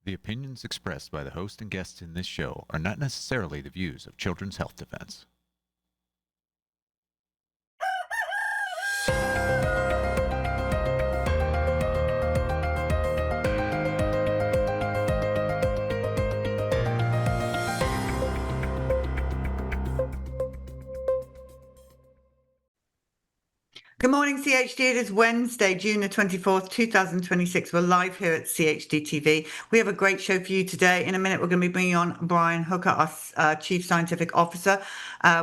The opinions expressed by the host and guests in this show are not necessarily the views of Children's Health Defense. Good morning, CHD. It is Wednesday, June the 24th, 2026. We're live here at CHD TV. We have a great show for you today. In a minute, we're going to be bringing on Brian Hooker, our Chief Scientific Officer,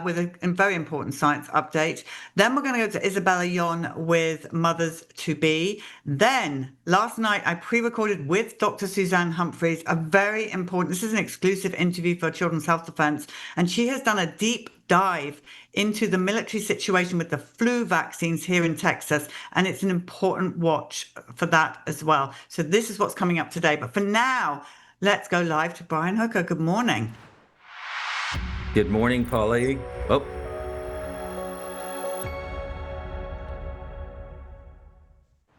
with a very important science update. Then we're going to go to Isabella Yon with Mothers-to-Be. Then, last night, I pre-recorded with Dr. Suzanne Humphreys, this is an exclusive interview for Children's Health Defense, and she has done a deep dive into the military situation with the flu vaccines here in Texas. And it's an important watch for that as well. So this is what's coming up today. But for now, let's go live to Brian Hooker. Good morning. Good morning, Polly.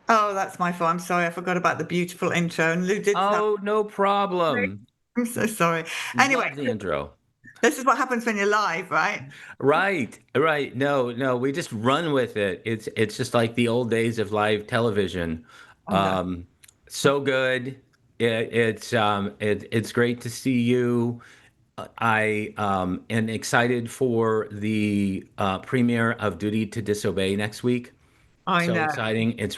Oh, that's my fault. I'm sorry. I forgot about the beautiful intro. And Lou did no problem. I'm so sorry. Anyway, Love the intro. This is what happens when you're live, right? Right. No, we just run with it. It's just like the old days of live television. So good. It's great to see you. I am excited for the premiere of Duty to Disobey next week. I know. Exciting. It's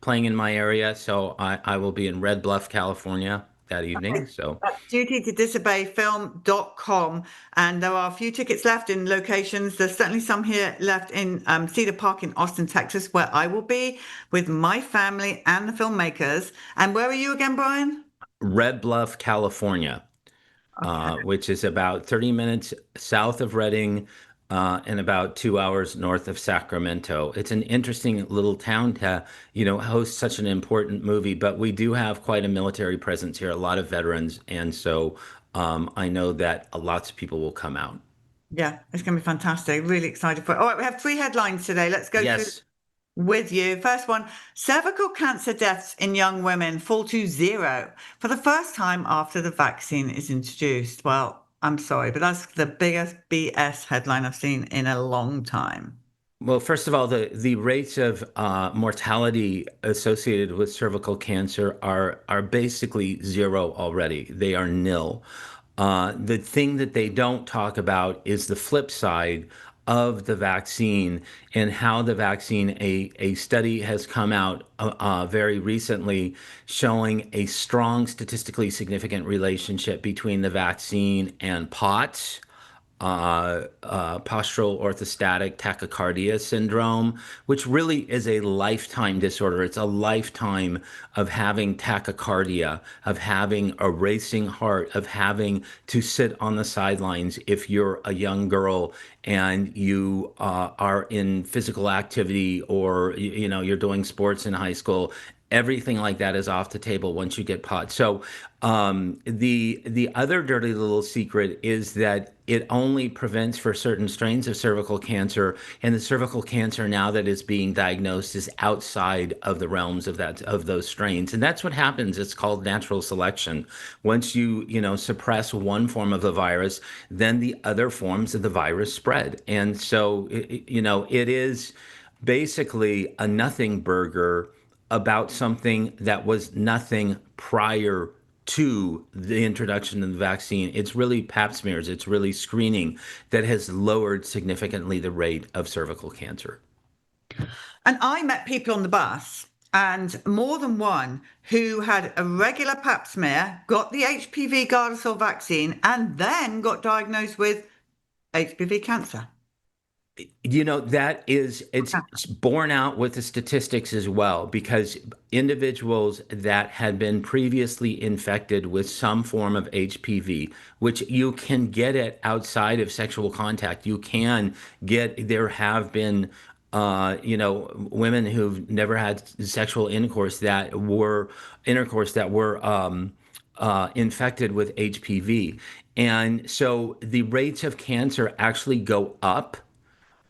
playing in my area, so I will be in Red Bluff, California that evening. So dutytodisobeyfilm.com, and there are a few tickets left in locations. There's certainly some here left in Cedar Park in Austin, Texas, where I will be with my family and the filmmakers. And where are you again, Brian? Red Bluff, California, which is about 30 minutes south of Redding and about 2 hours north of Sacramento. It's an interesting little town to, host such an important movie, but we do have quite a military presence here, a lot of veterans. And so I know that lots of people will come out. Yeah, it's going to be fantastic. Really excited for it. All right, we have 3 headlines today. Let's go through with you. First one, cervical cancer deaths in young women fall to 0 for the first time after the vaccine is introduced. Well, I'm sorry, but that's the biggest BS headline I've seen in a long time. Well, first of all, the rates of mortality associated with cervical cancer are basically 0 already. They are nil. The thing that they don't talk about is the flip side of the vaccine and how the vaccine, a study has come out very recently showing a strong statistically significant relationship between the vaccine and POTS, postural orthostatic tachycardia syndrome, which really is a lifetime disorder. It's a lifetime of having tachycardia, of having a racing heart, of having to sit on the sidelines if you're a young girl and you are in physical activity or you're doing sports in high school. Everything like that is off the table once you get POTS. So the other dirty little secret is that it only prevents for certain strains of cervical cancer, and the cervical cancer now that is being diagnosed is outside of the realms of those strains, and that's what happens. It's called natural selection. Once you suppress one form of the virus, then the other forms of the virus spread, and so it is basically a nothing burger about something that was nothing prior to the introduction of the vaccine. It's really pap smears, it's really screening that has lowered significantly the rate of cervical cancer. And I met people on the bus, and more than one, who had a regular pap smear, got the HPV Gardasil vaccine, and then got diagnosed with HPV cancer. It's borne out with the statistics as well, because individuals that had been previously infected with some form of HPV, which you can get it outside of sexual contact, there have been women who've never had sexual intercourse that were infected with HPV. And so the rates of cancer actually go up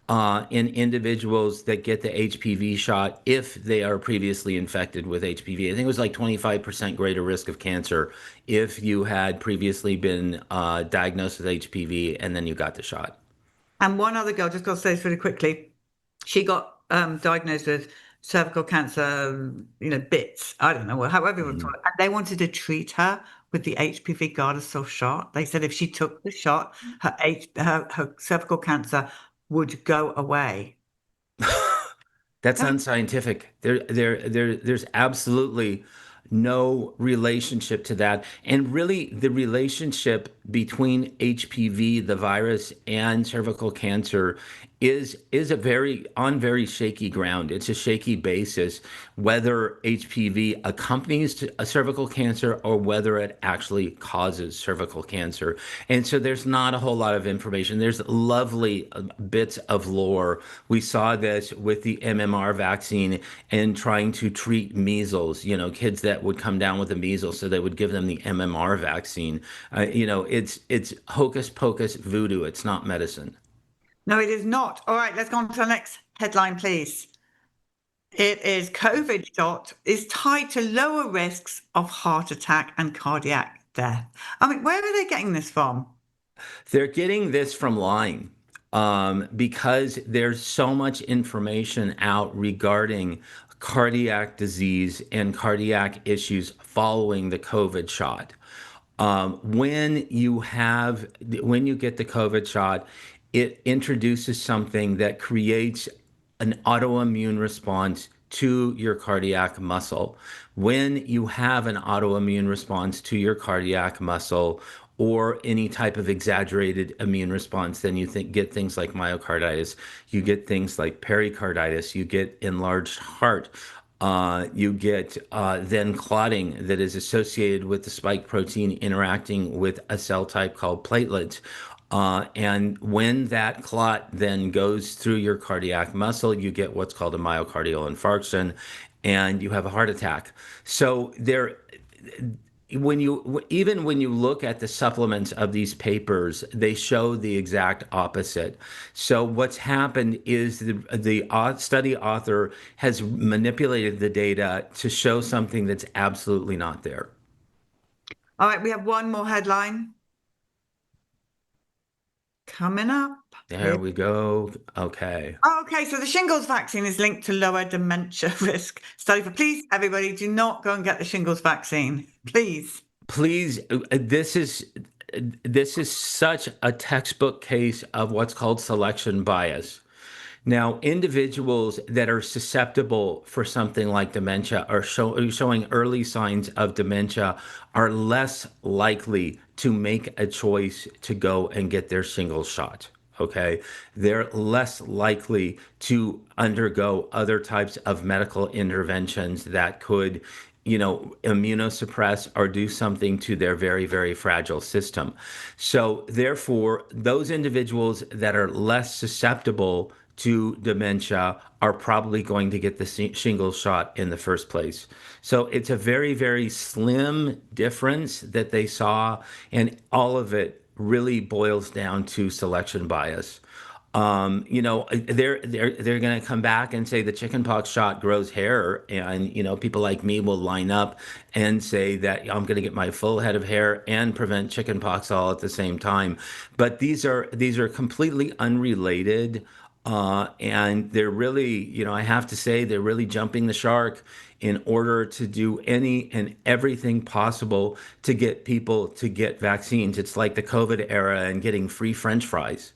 in individuals that get the HPV shot if they are previously infected with HPV. I think it was like 25% greater risk of cancer if you had previously been diagnosed with HPV and then you got the shot. And one other girl, just got to say this really quickly, she got diagnosed with cervical cancer, bits, I don't know, however you want to call Mhm. it. And they wanted to treat her with the HPV Gardasil shot. They said if she took the shot, her cervical cancer would go away. That's I mean, unscientific. There's absolutely no relationship to that. And really, the relationship between HPV, the virus, and cervical cancer is a very shaky ground. It's a shaky basis, whether HPV accompanies a cervical cancer or whether it actually causes cervical cancer. And so there's not a whole lot of information. There's lovely bits of lore. We saw this with the MMR vaccine and trying to treat measles, kids that would come down with the measles, so they would give them the MMR vaccine. It's hocus pocus voodoo. It's not medicine. no, it is not. All right, let's go on to the next headline, please. It is COVID shot is tied to lower risks of heart attack and cardiac death. I mean, where are they getting this from? They're getting this from lying because there's so much information out regarding cardiac disease and cardiac issues following the COVID shot. When you get the COVID shot, it introduces something that creates an autoimmune response to your cardiac muscle. When you have an autoimmune response to your cardiac muscle or any type of exaggerated immune response, then you get things like myocarditis, you get things like pericarditis, you get enlarged heart. You get then clotting that is associated with the spike protein interacting with a cell type called platelets. And when that clot then goes through your cardiac muscle, you get what's called a myocardial infarction, and you have a heart attack. So when you look at the supplements of these papers, they show the exact opposite. So what's happened is the study author has manipulated the data to show something that's absolutely not there. All right, we have one more headline coming up. There we go. Okay. Oh, okay, so the shingles vaccine is linked to lower dementia risk. Study for, please, everybody, do not go and get the shingles vaccine. Please. Please, this is such a textbook case of what's called selection bias. Now, individuals that are susceptible for something like dementia are showing early signs of dementia are less likely to make a choice to go and get their shingles shot. Okay. They're less likely to undergo other types of medical interventions that could, immunosuppress or do something to their very, very fragile system. So, therefore, those individuals that are less susceptible to dementia are probably going to get the shingles shot in the first place. So it's a very, very slim difference that they saw, and all of it really boils down to selection bias. They're going to come back and say the chickenpox shot grows hair, and people like me will line up and say that I'm going to get my full head of hair and prevent chickenpox all at the same time. But these are completely unrelated. And they're really, I have to say, they're really jumping the shark in order to do any and everything possible to get people to get vaccines. It's like the COVID era and getting free French fries.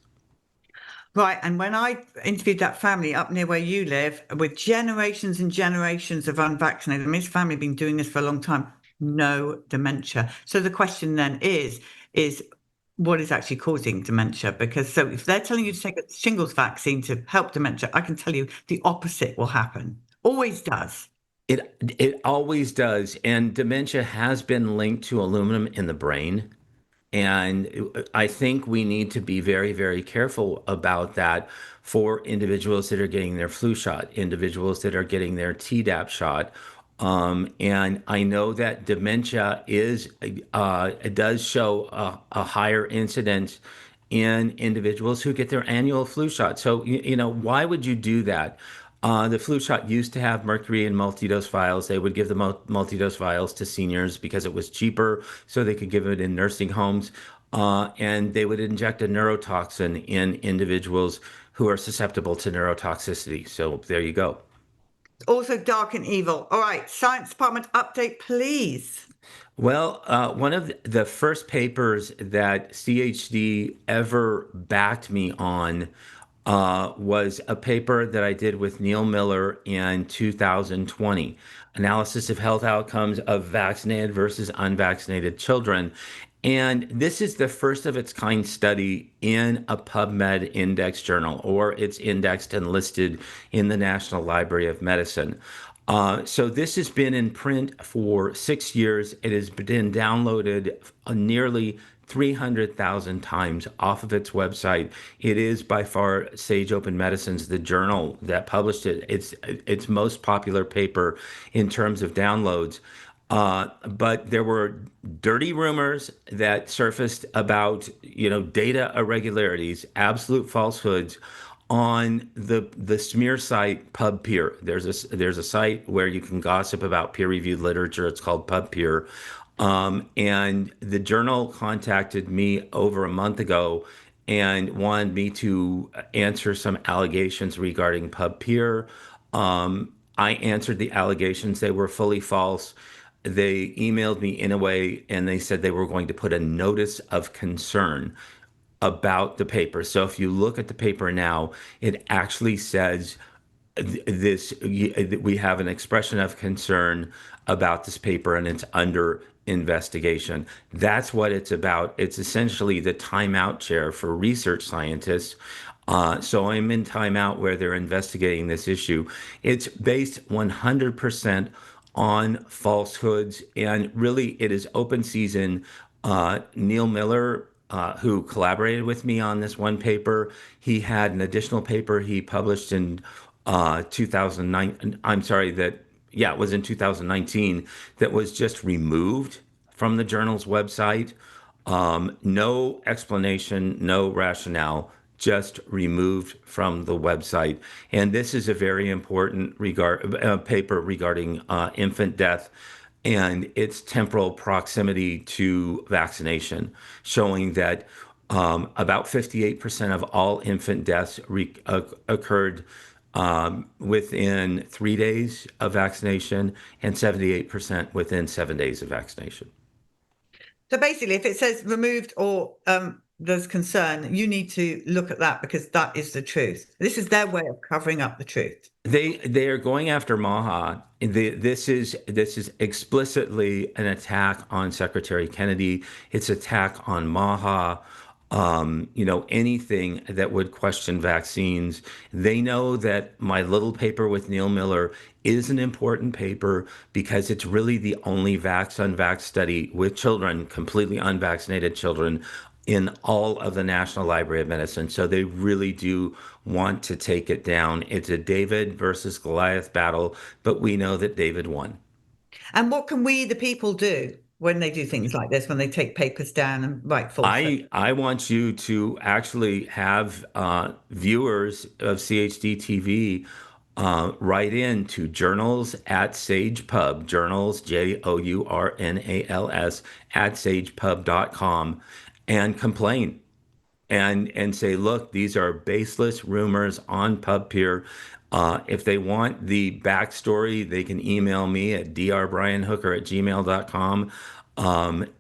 Right, and when I interviewed that family up near where you live, with generations and generations of unvaccinated, I mean, his family have been doing this for a long time, no dementia. So the question then is what is actually causing dementia? Because so if they're telling you to take a shingles vaccine to help dementia, I can tell you the opposite will happen. Always does. It always does. And dementia has been linked to aluminum in the brain. And I think we need to be very, very careful about that for individuals that are getting their flu shot, individuals that are getting their Tdap shot. And I know that dementia it does show a higher incidence in individuals who get their annual flu shot. So, why would you do that? The flu shot used to have mercury in multi-dose vials. They would give the multi-dose vials to seniors because it was cheaper, so they could give it in nursing homes. And they would inject a neurotoxin in individuals who are susceptible to neurotoxicity. So there you go. Also dark and evil. All right, Science Department update, please. Well, one of the first papers that CHD ever backed me on was a paper that I did with Neil Miller in 2020, analysis of health outcomes of vaccinated versus unvaccinated children. And this is the first of its kind study in a PubMed index journal, or it's indexed and listed in the National Library of Medicine. So this has been in print for 6 years. It has been downloaded nearly 300,000 times off of its website. It is by far Sage Open Medicine's, the journal that published it. It's its most popular paper in terms of downloads. But there were dirty rumors that surfaced about, data irregularities, absolute falsehoods on the smear site PubPeer. There's a site where you can gossip about peer-reviewed literature. It's called PubPeer. And the journal contacted me over a month ago and wanted me to answer some allegations regarding PubPeer. I answered the allegations. They were fully false. They emailed me in a way, and they said they were going to put a notice of concern about the paper. So if you look at the paper now, it actually says this: we have an expression of concern about this paper, and it's under investigation. That's what it's about. It's essentially the timeout chair for research scientists. So I'm in timeout where they're investigating this issue. It's based 100% on falsehoods, and really it is open season. Neil Miller, who collaborated with me on this one paper, he had an additional paper he published in 2009. I'm sorry, it was in 2019, that was just removed from the journal's website. No explanation, no rationale, just removed from the website. And this is a very important paper regarding infant death and its temporal proximity to vaccination, showing that about 58% of all infant deaths occurred within 3 days of vaccination, and 78% within 7 days of vaccination. So basically, if it says removed or there's concern, you need to look at that because that is the truth. This is their way of covering up the truth. They are going after Maha. This is explicitly an attack on Secretary Kennedy. It's attack on Maha. Anything that would question vaccines. They know that my little paper with Neil Miller is an important paper because it's really the only unvaxxed study with children, completely unvaccinated children, in all of the National Library of Medicine. So they really do want to take it down. It's a David versus Goliath battle, but we know that David won. And what can we, the people, do when they do things like this, when they take papers down and write false? I want you to actually have viewers of CHD TV write in to journals at SagePub, journals, JOURNALS, at sagepub.com, and complain and say, look, these are baseless rumors on PubPeer. If they want the backstory, they can email me at drbrianhooker@gmail.com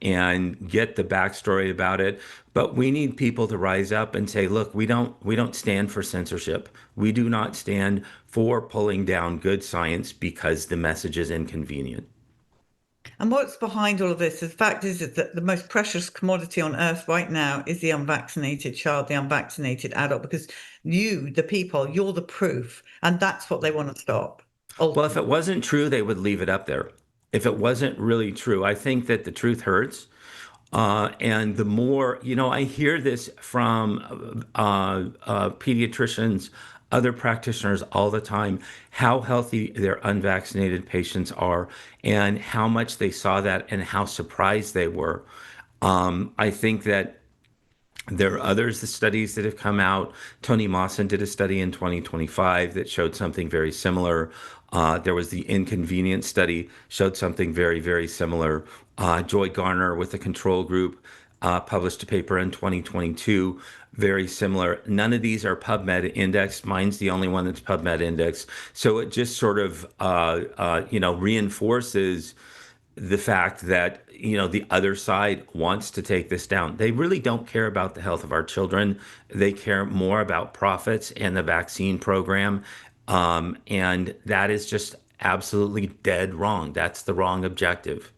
and get the backstory about it. But we need people to rise up and say, look, we don't stand for censorship. We do not stand for pulling down good science because the message is inconvenient. And what's behind all of this? The fact is that the most precious commodity on earth right now is the unvaccinated child, the unvaccinated adult, because you, the people, you're the proof. And that's what they want to stop. Well, if it wasn't true, they would leave it up there. If it wasn't really true, I think that the truth hurts. And the more, I hear this from pediatricians, other practitioners all the time, how healthy their unvaccinated patients are and how much they saw that and how surprised they were. I think that There are others, the studies that have come out. Tony Mawson did a study in 2025 that showed something very similar. There was the inconvenience study, showed something very, very similar. Joy Garner with a control group published a paper in 2022, very similar. None of these are PubMed indexed. Mine's the only one that's PubMed indexed. So it just sort of, reinforces the fact that the other side wants to take this down. They really don't care about the health of our children. They care more about profits and the vaccine program, and that is just absolutely dead wrong. That's the wrong objective.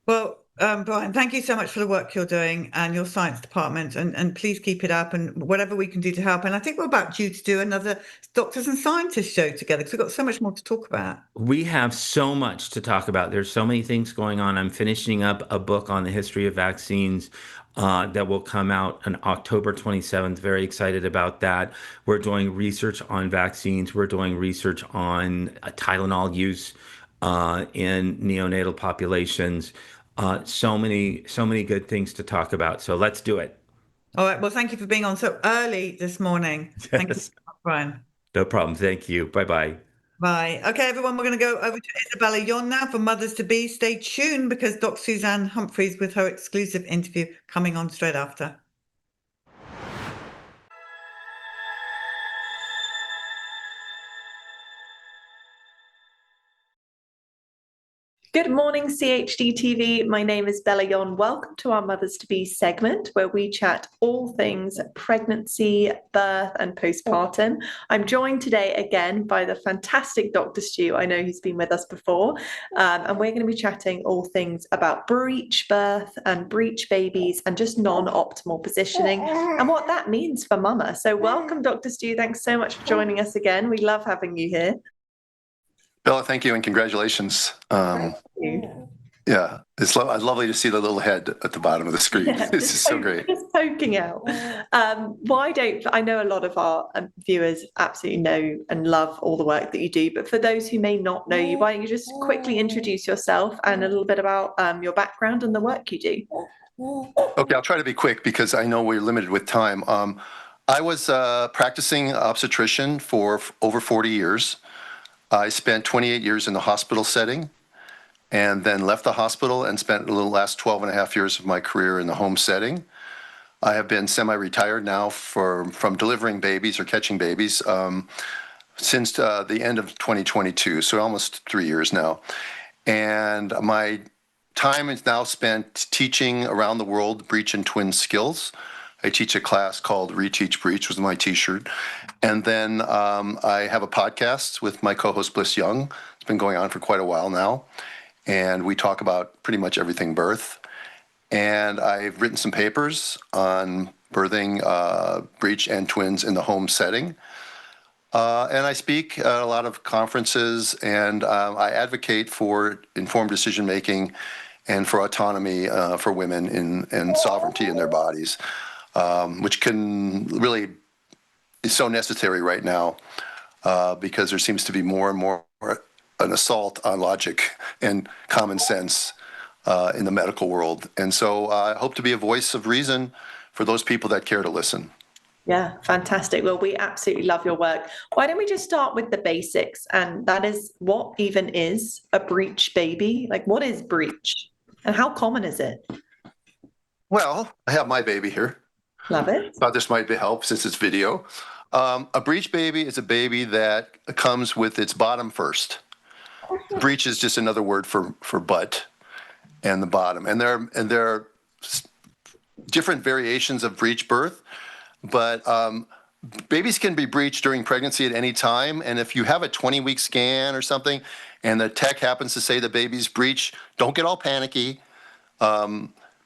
Well, Brian, thank you so much for the work you're doing and your science department, and please keep it up and whatever we can do to help. And I think we're about due to do another Doctors and Scientists show together because we've got so much more to talk about. We have so much to talk about. There's so many things going on. I'm finishing up a book on the history of vaccines that will come out on October 27th. Very excited about that. We're doing research on vaccines. We're doing research on Tylenol use in neonatal populations. So many good things to talk about. So let's do it. All right. Well, thank you for being on so early this morning. Thank you so much, Brian. No problem. Thank you. Bye-bye. Bye. Okay, everyone, we're going to go over to Isabella Yon now for Mothers to Be. Stay tuned because Dr. Suzanne Humphreys with her exclusive interview coming on straight after. Good morning, CHD TV. My name is Bella Yon. Welcome to our Mothers to Be segment where we chat all things pregnancy, birth, and postpartum. I'm joined today again by the fantastic Dr. Stu. I know he's been with us before, and we're going to be chatting all things about breech birth and breech babies and just non-optimal positioning and what that means for mama. So welcome, Dr. Stu. Thanks so much for joining us again. We love having you here. Bella, thank you and congratulations. Thank you. Yeah, it's lovely to see the little head at the bottom of the screen. Yeah, This is so great. Just poking out. I know a lot of our viewers absolutely know and love all the work that you do, but for those who may not know you, why don't you just quickly introduce yourself and a little bit about your background and the work you do? Okay, I'll try to be quick because I know we're limited with time. I was practicing obstetrician for over 40 years. I spent 28 years in the hospital setting and then left the hospital and spent the last 12 and a half years of my career in the home setting. I have been semi-retired now from delivering babies or catching babies since the end of 2022, so almost 3 years now. And my time is now spent teaching around the world breech and twin skills. I teach a class called Reteach Breech, was my t-shirt. And then I have a podcast with my co-host Bliss Young. It's been going on for quite a while now. And we talk about pretty much everything birth. And I've written some papers on birthing breech and twins in the home setting. And I speak at a lot of conferences, and I advocate for informed decision-making and for autonomy for women and sovereignty in their bodies. Which can really is so necessary right now because there seems to be more and more an assault on logic and common sense in the medical world. And so I hope to be a voice of reason for those people that care to listen. Yeah, fantastic. Well, we absolutely love your work. Why don't we just start with the basics? And that is, what even is a breech baby? Like, what is breech? And how common is it? Well, I have my baby here. Love it. Thought this might help since it's video. A breech baby is a baby that comes with its bottom first. Breech is just another word for butt and the bottom. And there are different variations of breech birth, but babies can be breeched during pregnancy at any time. And if you have a 20-week scan or something and the tech happens to say the baby's breech, don't get all panicky.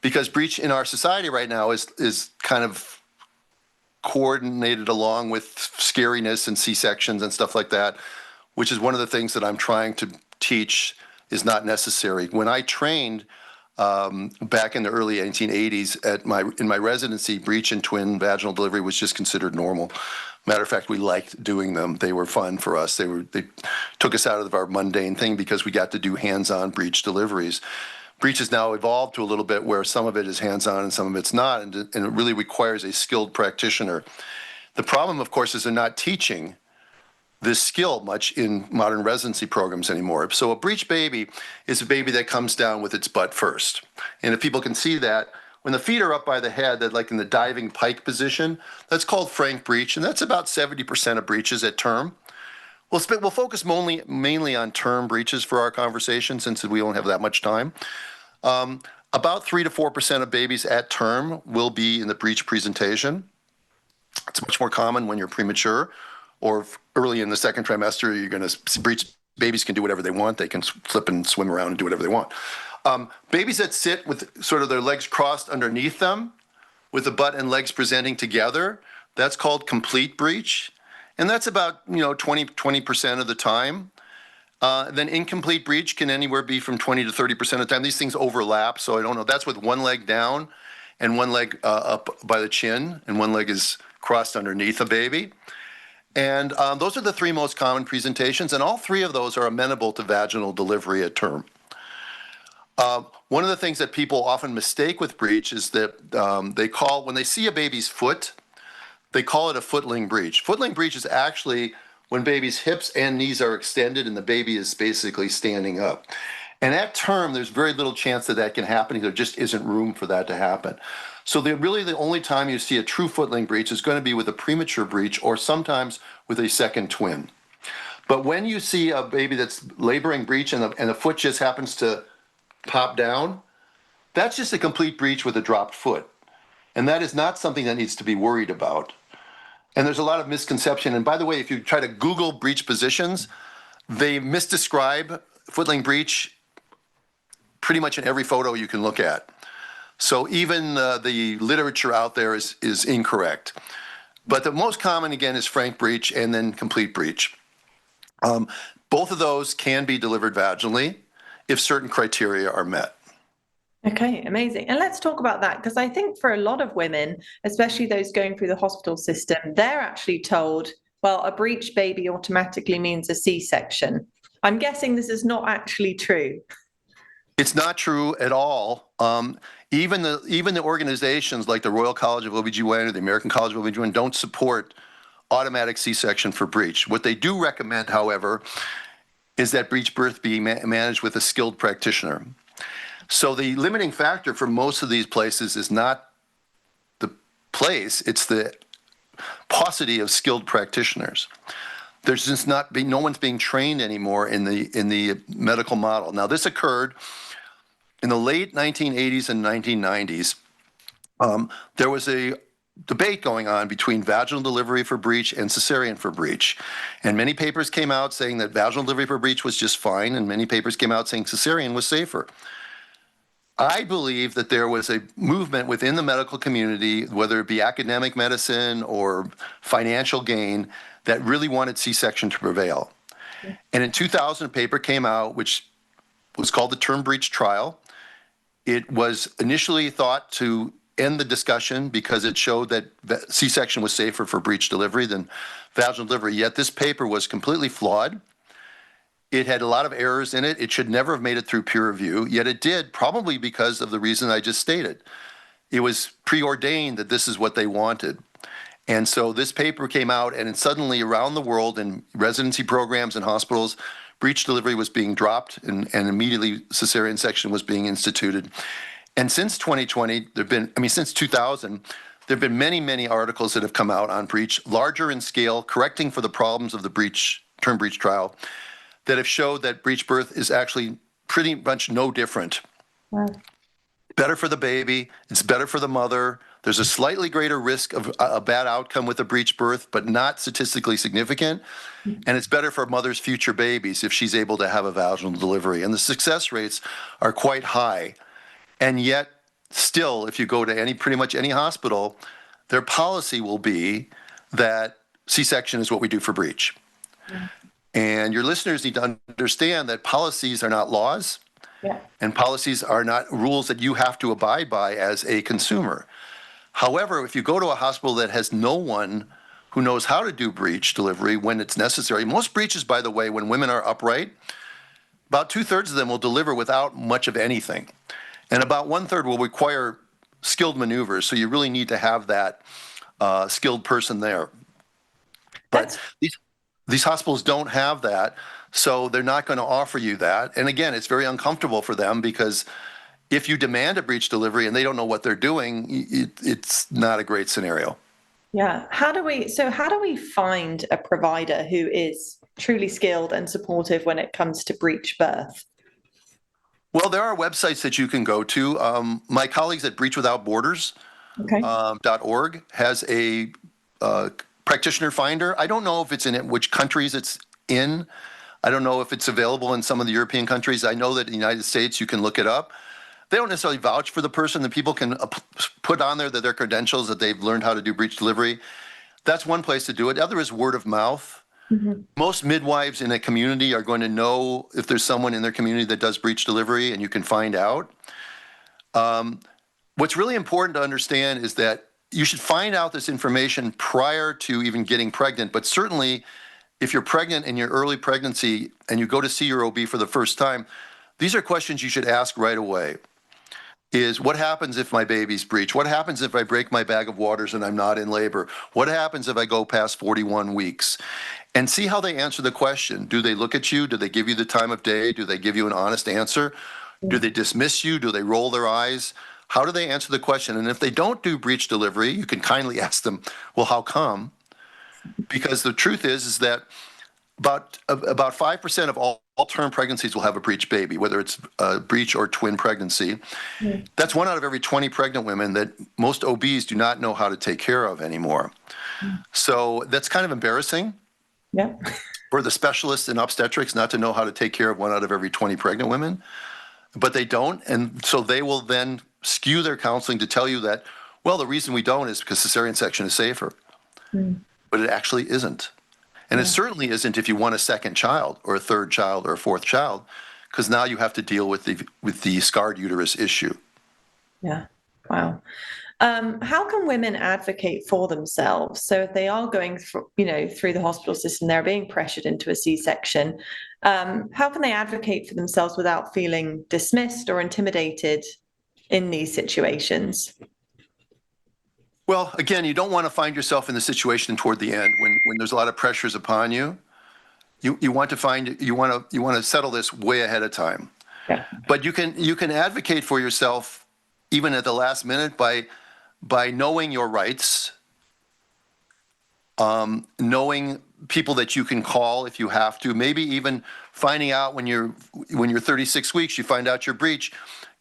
Because breech in our society right now is kind of coordinated along with scariness and C-sections and stuff like that, which is one of the things that I'm trying to teach is not necessary. When I trained back in the early 1980s in my residency, breech and twin vaginal delivery was just considered normal. Matter of fact, we liked doing them. They were fun for us. They took us out of our mundane thing because we got to do hands-on breech deliveries. Breech has now evolved to a little bit where some of it is hands-on and some of it's not, and it really requires a skilled practitioner. The problem, of course, is they're not teaching this skill much in modern residency programs anymore. So a breech baby is a baby that comes down with its butt first. And if people can see that, when the feet are up by the head, they're like in the diving pike position, that's called frank breech, and that's about 70% of breeches at term. We'll focus mainly on term breeches for our conversation since we don't have that much time. About 3 to 4% of babies at term will be in the breech presentation. It's much more common when you're premature or early in the second trimester. You're going to breech. Babies can do whatever they want. They can flip and swim around and do whatever they want. Babies that sit with sort of their legs crossed underneath them, with the butt and legs presenting together, that's called complete breech, and that's about 20% of the time. Then incomplete breech can anywhere be from 20 to 30% of the time. These things overlap, so I don't know. That's with one leg down and one leg up by the chin, and one leg is crossed underneath a baby. And those are the three most common presentations, and all three of those are amenable to vaginal delivery at term. One of the things that people often mistake with breech is that when they see a baby's foot, they call it a footling breech. Footling breech is actually when baby's hips and knees are extended and the baby is basically standing up. And at term, there's very little chance that can happen. There just isn't room for that to happen. So really the only time you see a true footling breech is going to be with a premature breech or sometimes with a second twin. But when you see a baby that's laboring breech and the foot just happens to pop down, that's just a complete breech with a dropped foot. And that is not something that needs to be worried about. And there's a lot of misconception. And by the way, if you try to Google breech positions, they misdescribe footling breech pretty much in every photo you can look at. So even the literature out there is incorrect. But the most common, again, is frank breech and then complete breech. Both of those can be delivered vaginally if certain criteria are met. Okay, amazing. And let's talk about that, because I think for a lot of women, especially those going through the hospital system, they're actually told, well, a breech baby automatically means a C-section. I'm guessing this is not actually true. It's not true at all. Even the organizations like the Royal College of OBGYN or the American College of OBGYN don't support automatic C-section for breech. What they do recommend, however, is that breech birth be managed with a skilled practitioner. So the limiting factor for most of these places is not the place, it's the paucity of skilled practitioners. There's just no one's being trained anymore in the medical model. Now, this occurred in the late 1980s and 1990s. There was a debate going on between vaginal delivery for breech and cesarean for breech. And many papers came out saying that vaginal delivery for breech was just fine, and many papers came out saying cesarean was safer. I believe that there was a movement within the medical community, whether it be academic medicine or financial gain, that really wanted C-section to prevail. And in 2000, a paper came out which was called the Term Breech Trial. It was initially thought to end the discussion because it showed that C-section was safer for breech delivery than vaginal delivery, yet this paper was completely flawed. It had a lot of errors in it. It should never have made it through peer review, yet it did, probably because of the reason I just stated. It was preordained that this is what they wanted. And so this paper came out, and suddenly around the world in residency programs and hospitals, breech delivery was being dropped, and immediately cesarean section was being instituted. And since 2020, since 2000, there have been many, many articles that have come out on breech, larger in scale, correcting for the problems of the term breech trial, that have showed that breech birth is actually pretty much no different. Wow. Better for the baby, it's better for the mother. There's a slightly greater risk of a bad outcome with a breech birth, but not statistically significant. And it's better for a mother's future babies if she's able to have a vaginal delivery. And the success rates are quite high. And yet, still, if you go to pretty much any hospital, their policy will be that C-section is what we do for breech. Yeah. And your listeners need to understand that policies are not laws, and policies are not rules that you have to abide by as a consumer. However, if you go to a hospital that has no one who knows how to do breech delivery when it's necessary, most breeches, by the way, when women are upright, about 2/3 of them will deliver without much of anything. And about 1/3 will require skilled maneuvers. So you really need to have that skilled person there. But these hospitals don't have that, so they're not going to offer you that. And again, it's very uncomfortable for them because if you demand a breech delivery and they don't know what they're doing, it's not a great scenario. Yeah. How do we find a provider who is truly skilled and supportive when it comes to breech birth? Well, there are websites that you can go to. My colleagues at Breech Without Borders .org has a practitioner finder. I don't know if it's in which countries it's in. I don't know if it's available in some of the European countries. I know that in the United States you can look it up. They don't necessarily vouch for the person. The people can put on there that their credentials, that they've learned how to do breech delivery. That's one place to do it. The other is word of mouth. Most midwives in a community are going to know if there's someone in their community that does breech delivery, and you can find out. What's really important to understand is that you should find out this information prior to even getting pregnant, but certainly if you're pregnant in your early pregnancy and you go to see your OB for the first time, these are questions you should ask right away. Is what happens if my baby's breech? What happens if I break my bag of waters and I'm not in labor? What happens if I go past 41 weeks? And see how they answer the question. Do they look at you? Do they give you the time of day? Do they give you an honest answer? Do they dismiss you? Do they roll their eyes? How do they answer the question? And if they don't do breech delivery, you can kindly ask them, well, how come? Because the truth is that about 5% of all term pregnancies will have a breech baby, whether it's a breech or twin pregnancy. That's 1 out of every 20 pregnant women that most OBs do not know how to take care of anymore. So that's kind of embarrassing for the specialists in obstetrics not to know how to take care of 1 out of every 20 pregnant women, but they don't. And so they will then skew their counseling to tell you that, well, the reason we don't is because cesarean section is safer. But it actually isn't. And it certainly isn't if you want a second child or a third child or a fourth child, because now you have to deal with the scarred uterus issue. Yeah. Wow. How can women advocate for themselves? So if they are going through the hospital system, they're being pressured into a C-section. How can they advocate for themselves without feeling dismissed or intimidated in these situations? Well, again, you don't want to find yourself in the situation toward the end when there's a lot of pressures upon you. You want to settle this way ahead of time. Yeah. But you can advocate for yourself even at the last minute by knowing your rights, knowing people that you can call if you have to, maybe even finding out when you're 36 weeks, you find out your breech.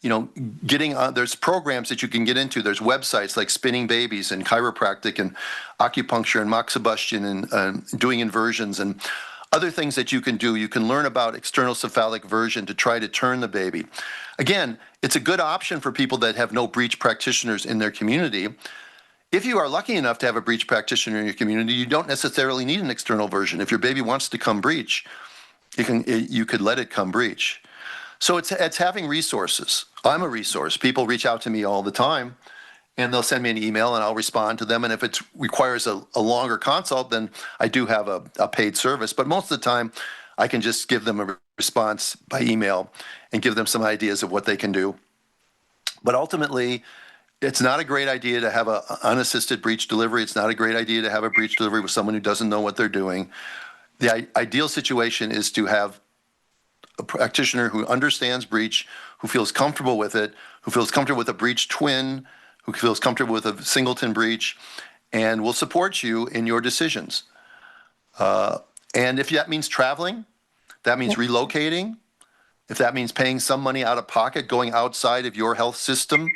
There's programs that you can get into. There's websites like Spinning Babies and chiropractic and acupuncture and moxibustion and doing inversions and other things that you can do. You can learn about external cephalic version to try to turn the baby. Again, it's a good option for people that have no breech practitioners in their community. If you are lucky enough to have a breech practitioner in your community, you don't necessarily need an external version. If your baby wants to come breech, you could let it come breech. So it's having resources. I'm a resource. People reach out to me all the time, and they'll send me an email, and I'll respond to them. And if it requires a longer consult, then I do have a paid service. But most of the time, I can just give them a response by email and give them some ideas of what they can do. But ultimately, it's not a great idea to have an unassisted breech delivery. It's not a great idea to have a breech delivery with someone who doesn't know what they're doing. The ideal situation is to have a practitioner who understands breech, who feels comfortable with it, who feels comfortable with a breech twin, who feels comfortable with a singleton breech, and will support you in your decisions. And if that means traveling, that means relocating, if that means paying some money out of pocket, going outside of your health system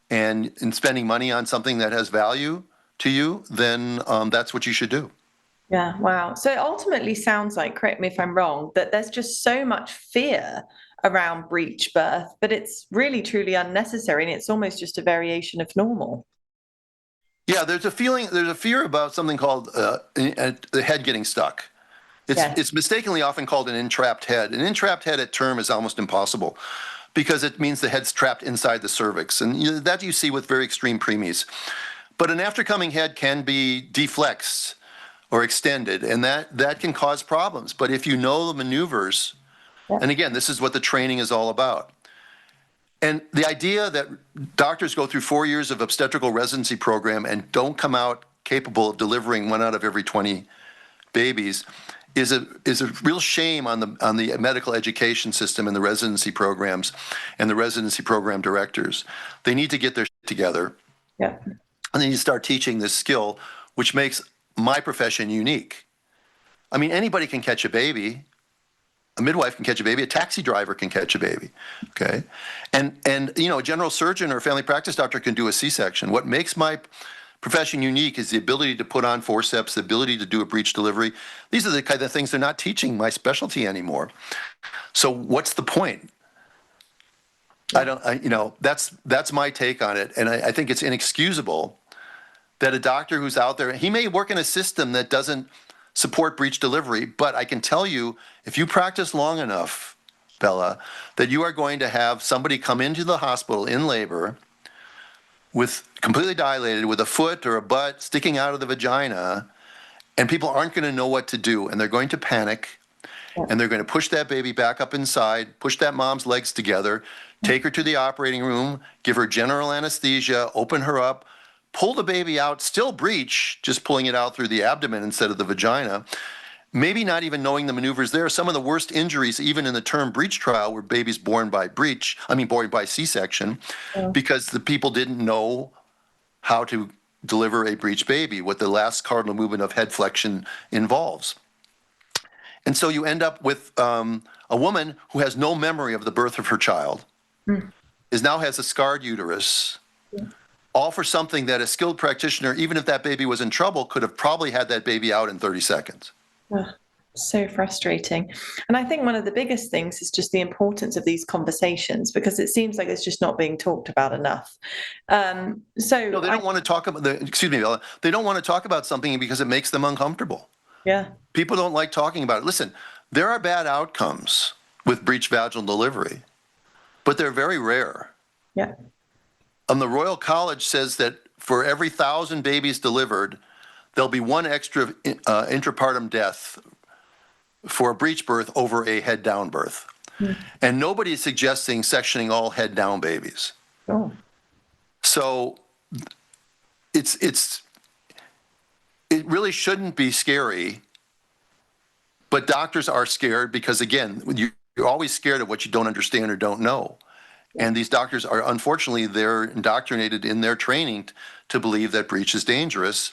and spending money on something that has value to you, then that's what you should do. Yeah, wow. So it ultimately sounds like, correct me if I'm wrong, that there's just so much fear around breech birth, but it's really truly unnecessary, and it's almost just a variation of normal. Yeah, there's a fear about something called the head getting stuck. It's mistakenly often called an entrapped head. An entrapped head at term is almost impossible because it means the head's trapped inside the cervix, and that you see with very extreme preemies. But an aftercoming head can be deflexed or extended, and that can cause problems. But if you know the maneuvers, and again, this is what the training is all about. And the idea that doctors go through 4 years of obstetrical residency program and don't come out capable of delivering 1 out of every 20 babies is a real shame on the medical education system and the residency programs and the residency program directors. They need to get their shit together. Yeah. And they need to start teaching this skill, which makes my profession unique. I mean, anybody can catch a baby. A midwife can catch a baby. A taxi driver can catch a baby. Okay, and a general surgeon or a family practice doctor can do a C-section. What makes my profession unique is the ability to put on forceps, the ability to do a breech delivery. These are the kind of things they're not teaching my specialty anymore. So what's the point? That's my take on it, and I think it's inexcusable that a doctor who's out there, he may work in a system that doesn't support breech delivery, but I can tell you, if you practice long enough, Bella, that you are going to have somebody come into the hospital in labor with completely dilated, with a foot or a butt sticking out of the vagina, and people aren't going to know what to do, and they're going to panic, and they're going to push that baby back up inside, push that mom's legs together, take her to the operating room, give her general anesthesia, open her up, pull the baby out, still breech, just pulling it out through the abdomen instead of the vagina, maybe not even knowing the maneuvers there. Some of the worst injuries, even in the term breech trial, were babies born by C-section, because the people didn't know how to deliver a breech baby, what the last cardinal movement of head flexion involves. And so you end up with a woman who has no memory of the birth of her child, now has a scarred uterus, all for something that a skilled practitioner, even if that baby was in trouble, could have probably had that baby out in 30 seconds. So frustrating. And I think one of the biggest things is just the importance of these conversations, because it seems like it's just not being talked about enough. No, they don't want to talk about excuse me, Bella, they don't want to talk about something because it makes them uncomfortable. Yeah. People don't like talking about it. Listen, there are bad outcomes with breech vaginal delivery, but they're very rare. Yeah. The Royal College says that for every 1,000 babies delivered, there'll be 1 extra intrapartum death for a breech birth over a head down birth. And nobody is suggesting sectioning all head down babies. Oh. So it really shouldn't be scary, but doctors are scared because, again, you're always scared of what you don't understand or don't know. And these doctors are, unfortunately, they're indoctrinated in their training to believe that breech is dangerous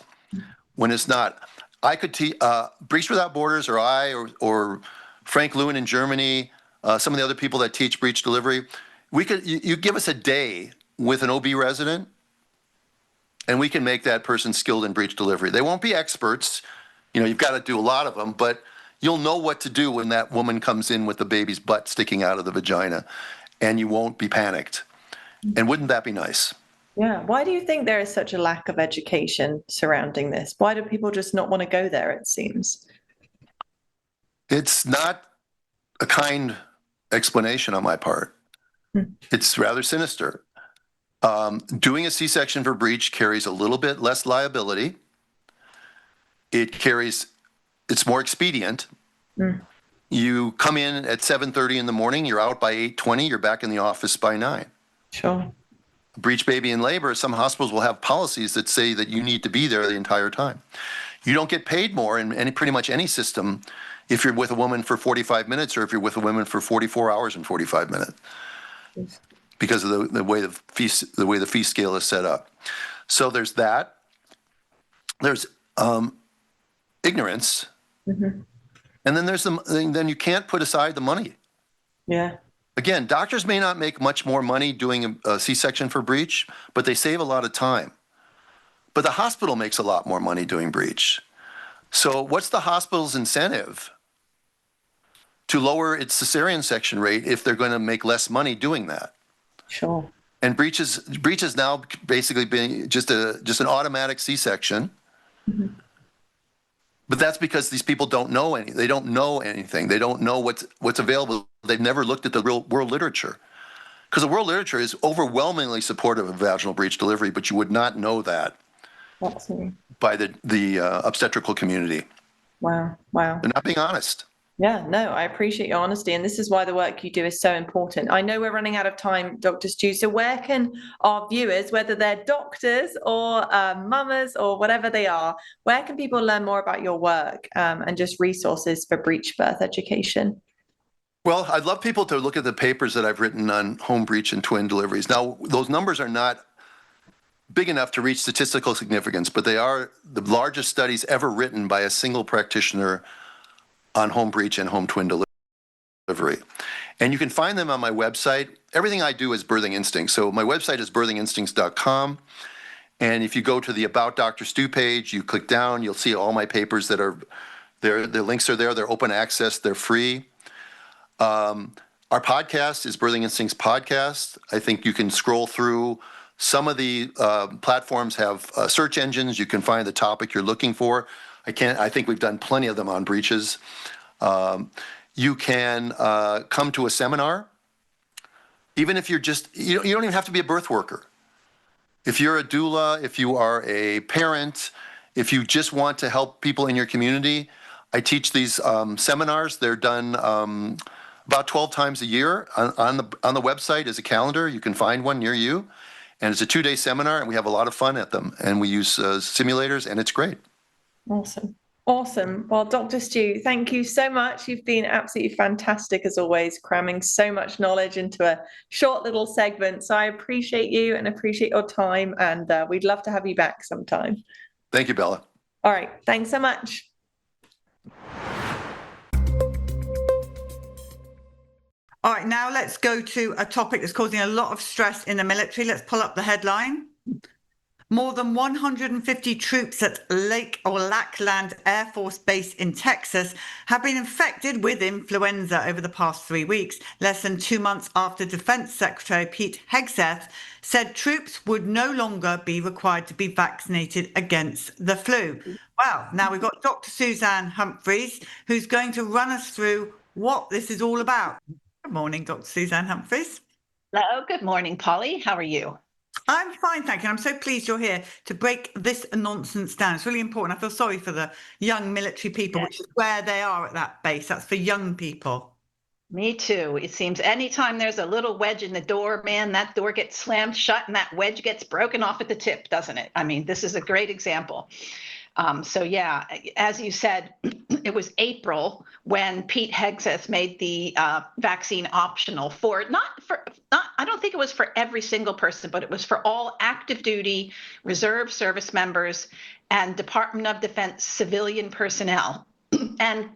when it's not. I could teach Breech Without Borders, or Frank Lewin in Germany, some of the other people that teach breech delivery. You give us a day with an OB resident, and we can make that person skilled in breech delivery. They won't be experts. You've got to do a lot of them, but you'll know what to do when that woman comes in with the baby's butt sticking out of the vagina, and you won't be panicked. And wouldn't that be nice? Yeah. Why do you think there is such a lack of education surrounding this? Why do people just not want to go there, it seems? It's not a kind explanation on my part. It's rather sinister. Doing a C-section for breech carries a little bit less liability. It's more expedient. You come in at 7:30 in the morning, you're out by 8:20, you're back in the office by 9. Sure. Breech baby in labor, some hospitals will have policies that say that you need to be there the entire time. You don't get paid more in pretty much any system if you're with a woman for 45 minutes or if you're with a woman for 44 hours and 45 minutes, because of the way the fee scale is set up. So there's that. There's ignorance. And then then you can't put aside the money. Yeah. Again, doctors may not make much more money doing a C-section for breech, but they save a lot of time. But the hospital makes a lot more money doing breech. So what's the hospital's incentive to lower its cesarean section rate if they're going to make less money doing that? Sure. And breech is now basically being just an automatic C-section. But that's because these people don't know anything. They don't know anything. They don't know what's available. They've never looked at the real world literature. Because the world literature is overwhelmingly supportive of vaginal breech delivery, but you would not know that Absolutely. by the obstetrical community. Wow. Wow. They're not being honest. Yeah, no, I appreciate your honesty. And this is why the work you do is so important. I know we're running out of time, Dr. Stu. So where can our viewers, whether they're doctors or mamas or whatever they are, where can people learn more about your work and just resources for breech birth education? Well, I'd love people to look at the papers that I've written on home breech and twin deliveries. Now, those numbers are not big enough to reach statistical significance, but they are the largest studies ever written by a single practitioner on home breech and home twin delivery. And you can find them on my website. Everything I do is Birthing Instincts. So my website is birthinginstincts.com. And if you go to the About Dr. Stu page, you click down, you'll see all my papers that are there. The links are there. They're open access. They're free. Our podcast is Birthing Instincts Podcast. I think you can scroll through. Some of the platforms have search engines. You can find the topic you're looking for. I think we've done plenty of them on breeches. You can come to a seminar, even if you're just, you don't even have to be a birth worker. If you're a doula, if you are a parent, if you just want to help people in your community, I teach these seminars. They're done about 12 times a year. On the website is a calendar. You can find one near you. And it's a 2-day seminar, and we have a lot of fun at them. And we use simulators, and it's great. Awesome. Awesome. Well, Dr. Stu, thank you so much. You've been absolutely fantastic as always, cramming so much knowledge into a short little segment. So I appreciate you and appreciate your time. And we'd love to have you back sometime. Thank you, Bella. All right. Thanks so much. All right, now let's go to a topic that's causing a lot of stress in the military. Let's pull up the headline. More than 150 troops at Lackland Air Force Base in Texas have been infected with influenza over the past 3 weeks, less than 2 months after Defense Secretary Pete Hegseth said troops would no longer be required to be vaccinated against the flu. Well, now we've got Dr. Suzanne Humphreys, who's going to run us through what this is all about. Good morning, Dr. Suzanne Humphreys. Hello, good morning, Polly. How are you? I'm fine, thank you. I'm so pleased you're here to break this nonsense down. It's really important. I feel sorry for the young military people, Yes. which is where they are at that base. That's for young people. Me too. It seems anytime there's a little wedge in the door, man, that door gets slammed shut and that wedge gets broken off at the tip, doesn't it? I mean, this is a great example. So yeah, as you said, it was April when Pete Hegseth made the vaccine optional I don't think it was for every single person, but it was for all active duty, reserve service members, and Department of Defense civilian personnel. And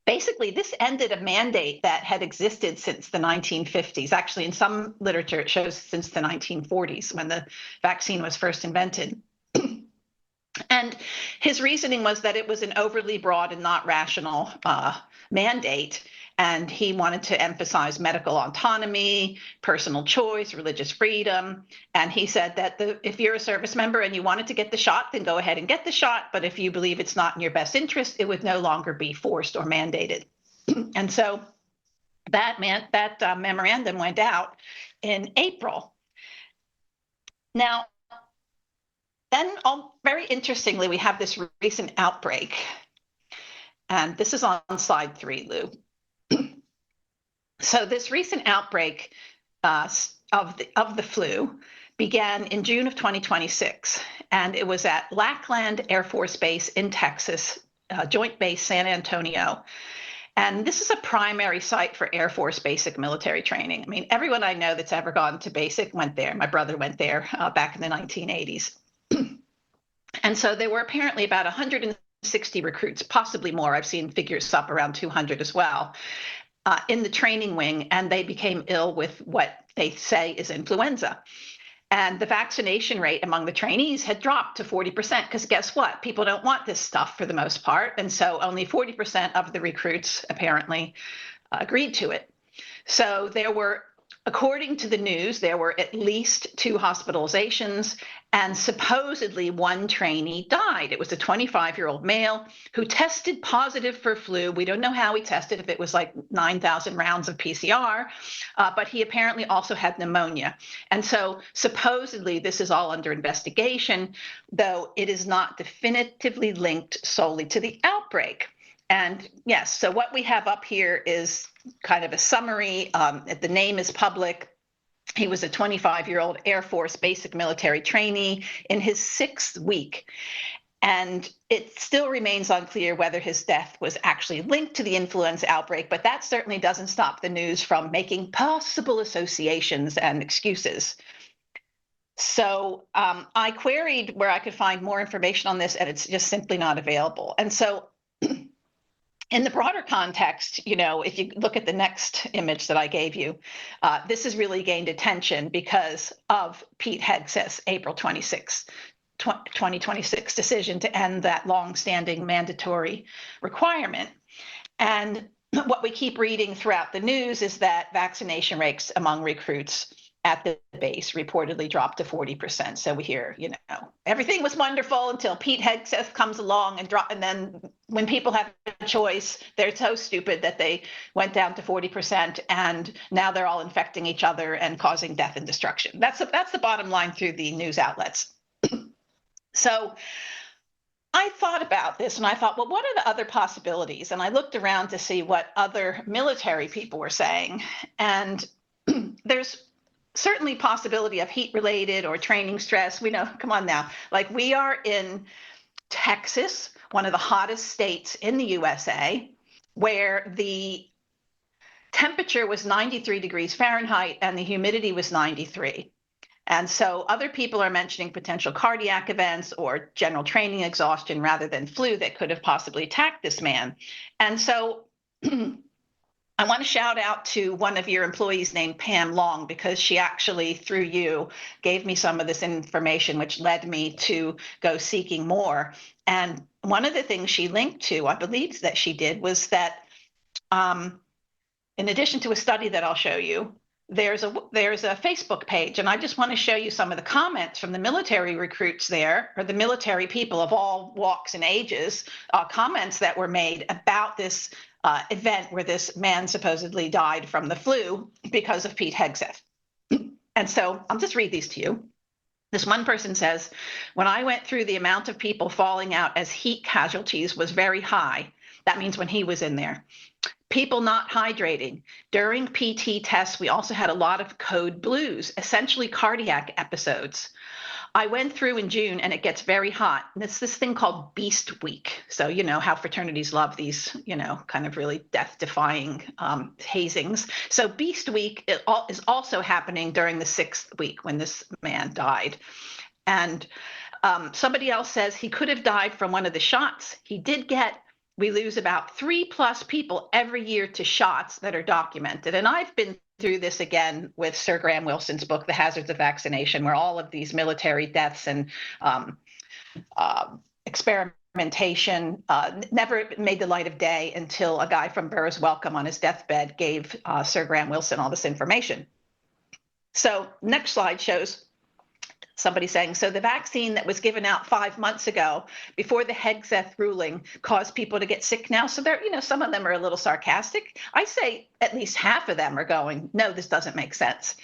basically, this ended a mandate that had existed since the 1950s. Actually, in some literature, it shows since the 1940s when the vaccine was first invented. And his reasoning was that it was an overly broad and not rational mandate. And he wanted to emphasize medical autonomy, personal choice, religious freedom. And he said that if you're a service member and you wanted to get the shot, then go ahead and get the shot. But if you believe it's not in your best interest, it would no longer be forced or mandated. And so that memorandum went out in April. Now, then, very interestingly, we have this recent outbreak. And this is on slide 3, Lou. So this recent outbreak of the flu began in June of 2026. And it was at Lackland Air Force Base in Texas, Joint Base San Antonio. And this is a primary site for Air Force basic military training. I mean, everyone I know that's ever gone to basic went there. My brother went there back in the 1980s. And so there were apparently about 160 recruits, possibly more. I've seen figures up around 200 as well, in the training wing, and they became ill with what they say is influenza. And the vaccination rate among the trainees had dropped to 40%, because guess what? People don't want this stuff for the most part. And so only 40% of the recruits apparently agreed to it. So there were, according to the news, there were at least 2 hospitalizations, and supposedly 1 trainee died. It was a 25-year-old male who tested positive for flu. We don't know how he tested, if it was like 9,000 rounds of PCR, but he apparently also had pneumonia. And so supposedly this is all under investigation, though it is not definitively linked solely to the outbreak. And yes, so what we have up here is kind of a summary. The name is public. He was a 25-year-old Air Force basic military trainee in his 6th week. And it still remains unclear whether his death was actually linked to the influenza outbreak, but that certainly doesn't stop the news from making possible associations and excuses. So I queried where I could find more information on this, and it's just simply not available. And so in the broader context, if you look at the next image that I gave you, this has really gained attention because of Pete Hegseth's April 26, 2026 decision to end that longstanding mandatory requirement. And what we keep reading throughout the news is that vaccination rates among recruits at the base reportedly dropped to 40%. So we hear, everything was wonderful until Pete Hegseth comes along and then when people have a choice, they're so stupid that they went down to 40%, and now they're all infecting each other and causing death and destruction. That's the bottom line through the news outlets. So I thought about this and I thought, well, what are the other possibilities? And I looked around to see what other military people were saying. And there's certainly possibility of heat-related or training stress. We know, come on now, like we are in Texas, one of the hottest states in the USA, where the temperature was 93 degrees Fahrenheit and the humidity was 93. And so other people are mentioning potential cardiac events or general training exhaustion rather than flu that could have possibly attacked this man. And so I want to shout out to one of your employees named Pam Long, because she actually, through you, gave me some of this information, which led me to go seeking more. And one of the things she linked to, I believe that she did, was that in addition to a study that I'll show you, there's a Facebook page, and I just want to show you some of the comments from the military recruits there, or the military people of all walks and ages, comments that were made about this event where this man supposedly died from the flu because of Pete Hegseth. And so I'll just read these to you. This one person says, when I went through, the amount of people falling out as heat casualties was very high. That means when he was in there. People not hydrating. During PT tests, we also had a lot of code blues, essentially cardiac episodes. I went through in June and it gets very hot. And it's this thing called Beast Week. So, how fraternities love these, kind of really death-defying hazings. So Beast Week is also happening during the 6th week when this man died. And somebody else says he could have died from one of the shots he did get. We lose about 3+ people every year to shots that are documented. And I've been through this again with Sir Graham Wilson's book, The Hazards of Vaccination, where all of these military deaths and experimentation never made the light of day until a guy from Burroughs Wellcome on his deathbed gave Sir Graham Wilson all this information. So next slide shows somebody saying, so the vaccine that was given out 5 months ago before the Hegseth ruling caused people to get sick now. So they're, some of them are a little sarcastic. I say at least half of them are going, no, this doesn't make sense.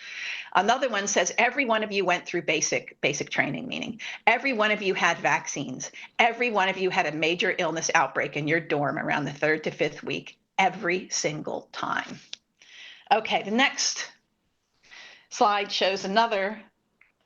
Another one says, every one of you went through basic training, meaning every one of you had vaccines. Every one of you had a major illness outbreak in your dorm around the 3rd to 5th week, every single time. Okay, the next slide shows another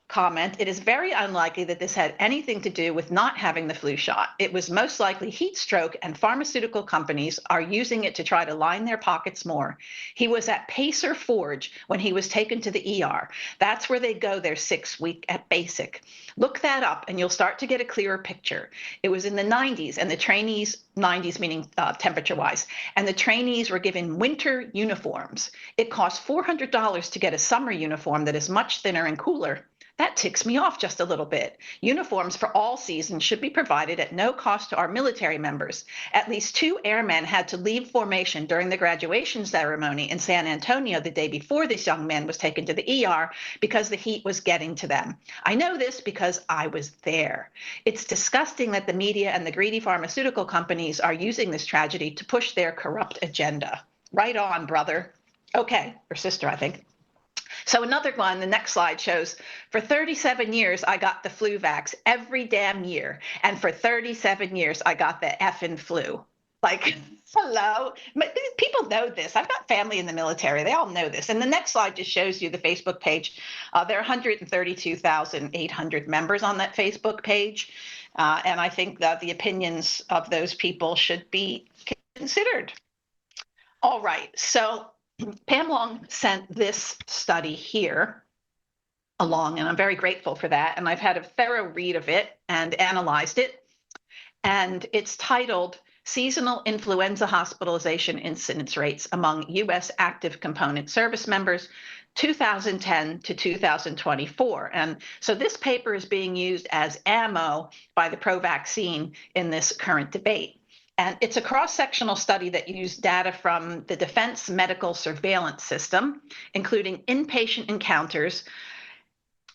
comment. It is very unlikely that this had anything to do with not having the flu shot. It was most likely heat stroke, and pharmaceutical companies are using it to try to line their pockets more. He was at Pacer Forge when he was taken to the ER. That's where they go their 6th week at basic. Look that up and you'll start to get a clearer picture. It was in the 90s, and the trainees, 90s meaning temperature-wise, and the trainees were given winter uniforms. It cost $400 to get a summer uniform that is much thinner and cooler. That ticks me off just a little bit. Uniforms for all seasons should be provided at no cost to our military members. At least 2 airmen had to leave formation during the graduation ceremony in San Antonio the day before this young man was taken to the ER because the heat was getting to them. I know this because I was there. It's disgusting that the media and the greedy pharmaceutical companies are using this tragedy to push their corrupt agenda. Right on, brother. Okay, or sister, I think. So another one, the next slide shows, for 37 years, I got the flu vax every damn year. And for 37 years, I got the effing flu. Like, hello. But people know this. I've got family in the military. They all know this. And the next slide just shows you the Facebook page. There are 132,800 members on that Facebook page. And I think that the opinions of those people should be considered. All right. So Pam Long sent this study here along, and I'm very grateful for that. And I've had a thorough read of it and analyzed it. And it's titled Seasonal Influenza Hospitalization Incidence Rates Among U.S. Active Component Service Members, 2010 to 2024. And so this paper is being used as ammo by the pro-vaccine in this current debate. And it's a cross-sectional study that used data from the Defense Medical Surveillance System, including inpatient encounters,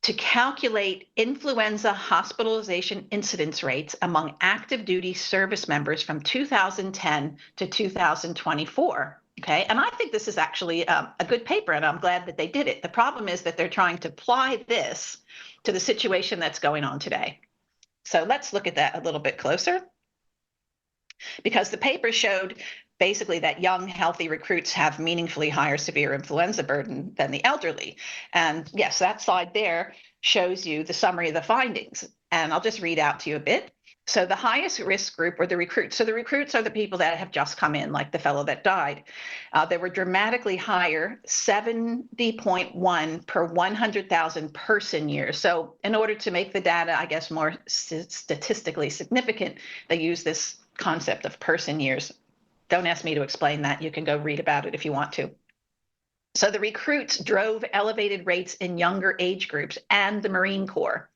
to calculate influenza hospitalization incidence rates among active duty service members from 2010 to 2024. Okay, and I think this is actually a good paper, and I'm glad that they did it. The problem is that they're trying to apply this to the situation that's going on today. So let's look at that a little bit closer, because the paper showed basically that young, healthy recruits have meaningfully higher severe influenza burden than the elderly. And yes, that slide there shows you the summary of the findings. And I'll just read out to you a bit. So the highest risk group were the recruits. So the recruits are the people that have just come in, like the fellow that died. They were dramatically higher, 70.1 per 100,000 person years. So in order to make the data, I guess, more statistically significant, they use this concept of person years. Don't ask me to explain that. You can go read about it if you want to. So the recruits drove elevated rates in younger age groups and the Marine Corps.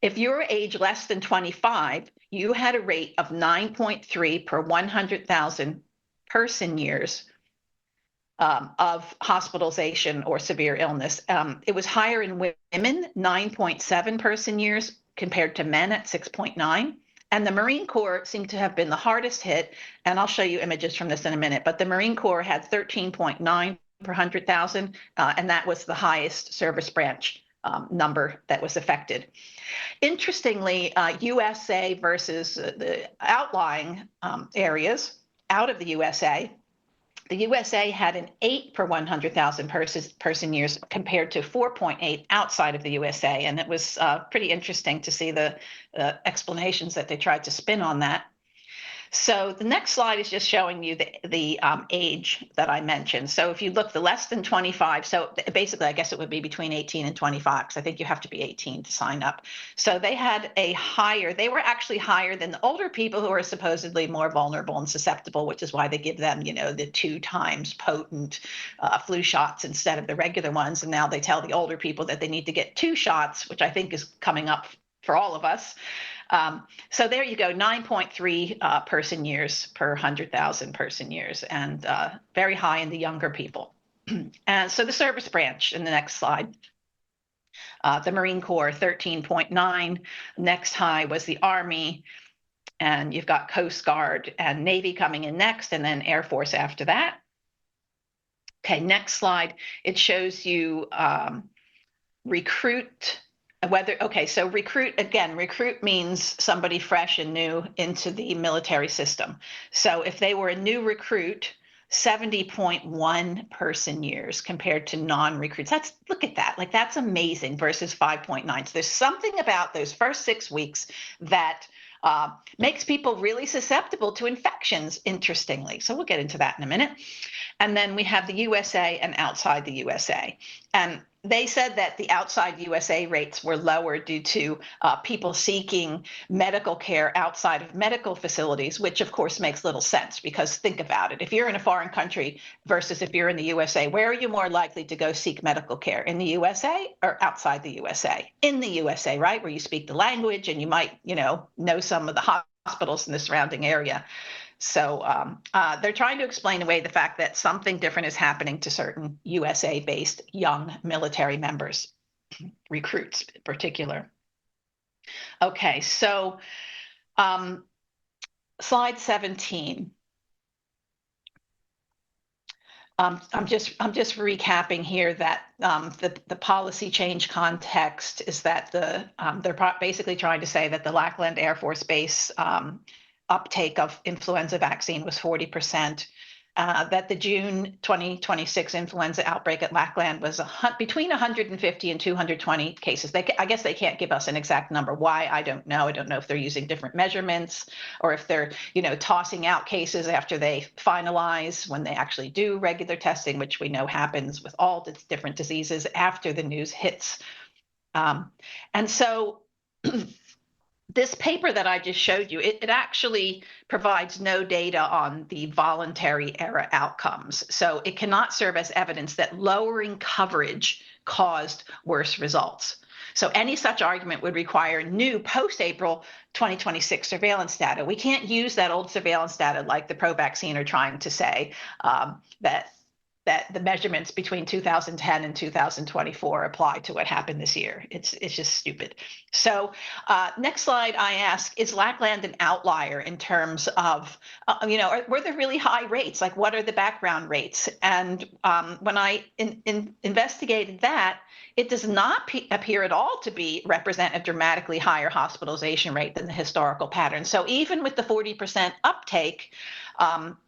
If you were age less than 25, you had a rate of 9.3 per 100,000 person years of hospitalization or severe illness. It was higher in women, 9.7 person years, compared to men at 6.9. And the Marine Corps seemed to have been the hardest hit. And I'll show you images from this in a minute. But the Marine Corps had 13.9 per 100,000, and that was the highest service branch number that was affected. Interestingly, USA versus the outlying areas out of the USA had an 8 per 100,000 person years compared to 4.8 outside of the USA. And it was pretty interesting to see the explanations that they tried to spin on that. So the next slide is just showing you the age that I mentioned. So if you look, the less than 25, so basically I guess it would be between 18 and 25, because I think you have to be 18 to sign up. So they had they were actually higher than the older people, who are supposedly more vulnerable and susceptible, which is why they give them, the 2 times potent flu shots instead of the regular ones. And now they tell the older people that they need to get 2 shots, which I think is coming up for all of us. So there you go, 9.3 person years per 100,000 person years, and very high in the younger people. And so the service branch in the next slide, the Marine Corps, 13.9. Next high was the Army, and you've got Coast Guard and Navy coming in next, and then Air Force after that. Okay, next slide, it shows you recruit. So recruit means somebody fresh and new into the military system. So if they were a new recruit, 70.1 person years compared to non-recruits. Look at that, that's amazing, versus 5.9. So there's something about those first 6 weeks that makes people really susceptible to infections, interestingly. So we'll get into that in a minute. And then we have the USA and outside the USA. And they said that the outside USA rates were lower due to people seeking medical care outside of medical facilities, which of course makes little sense, because think about it. If you're in a foreign country versus if you're in the USA, where are you more likely to go seek medical care? In the USA or outside the USA? In the USA, right? Where you speak the language and you might, know some of the hospitals in the surrounding area. So they're trying to explain away the fact that something different is happening to certain USA-based young military members, recruits in particular. Okay, so slide 17. I'm just recapping here that the policy change context is that they're basically trying to say that the Lackland Air Force Base uptake of influenza vaccine was 40%. That the June 2026 influenza outbreak at Lackland was between 150 and 220 cases. I guess they can't give us an exact number. Why? I don't know. I don't know if they're using different measurements or if they're, tossing out cases after they finalize when they actually do regular testing, which we know happens with all the different diseases after the news hits. And so this paper that I just showed you, it actually provides no data on the voluntary era outcomes. So it cannot serve as evidence that lowering coverage caused worse results. So any such argument would require new post-April 2026 surveillance data. We can't use that old surveillance data like the pro-vaccine are trying to say, that the measurements between 2010 and 2024 apply to what happened this year. It's just stupid. So next slide, I ask, is Lackland an outlier in terms of, were there really high rates? Like, what are the background rates? And when I investigated that, it does not appear at all to represent a dramatically higher hospitalization rate than the historical pattern. So even with the 40% uptake,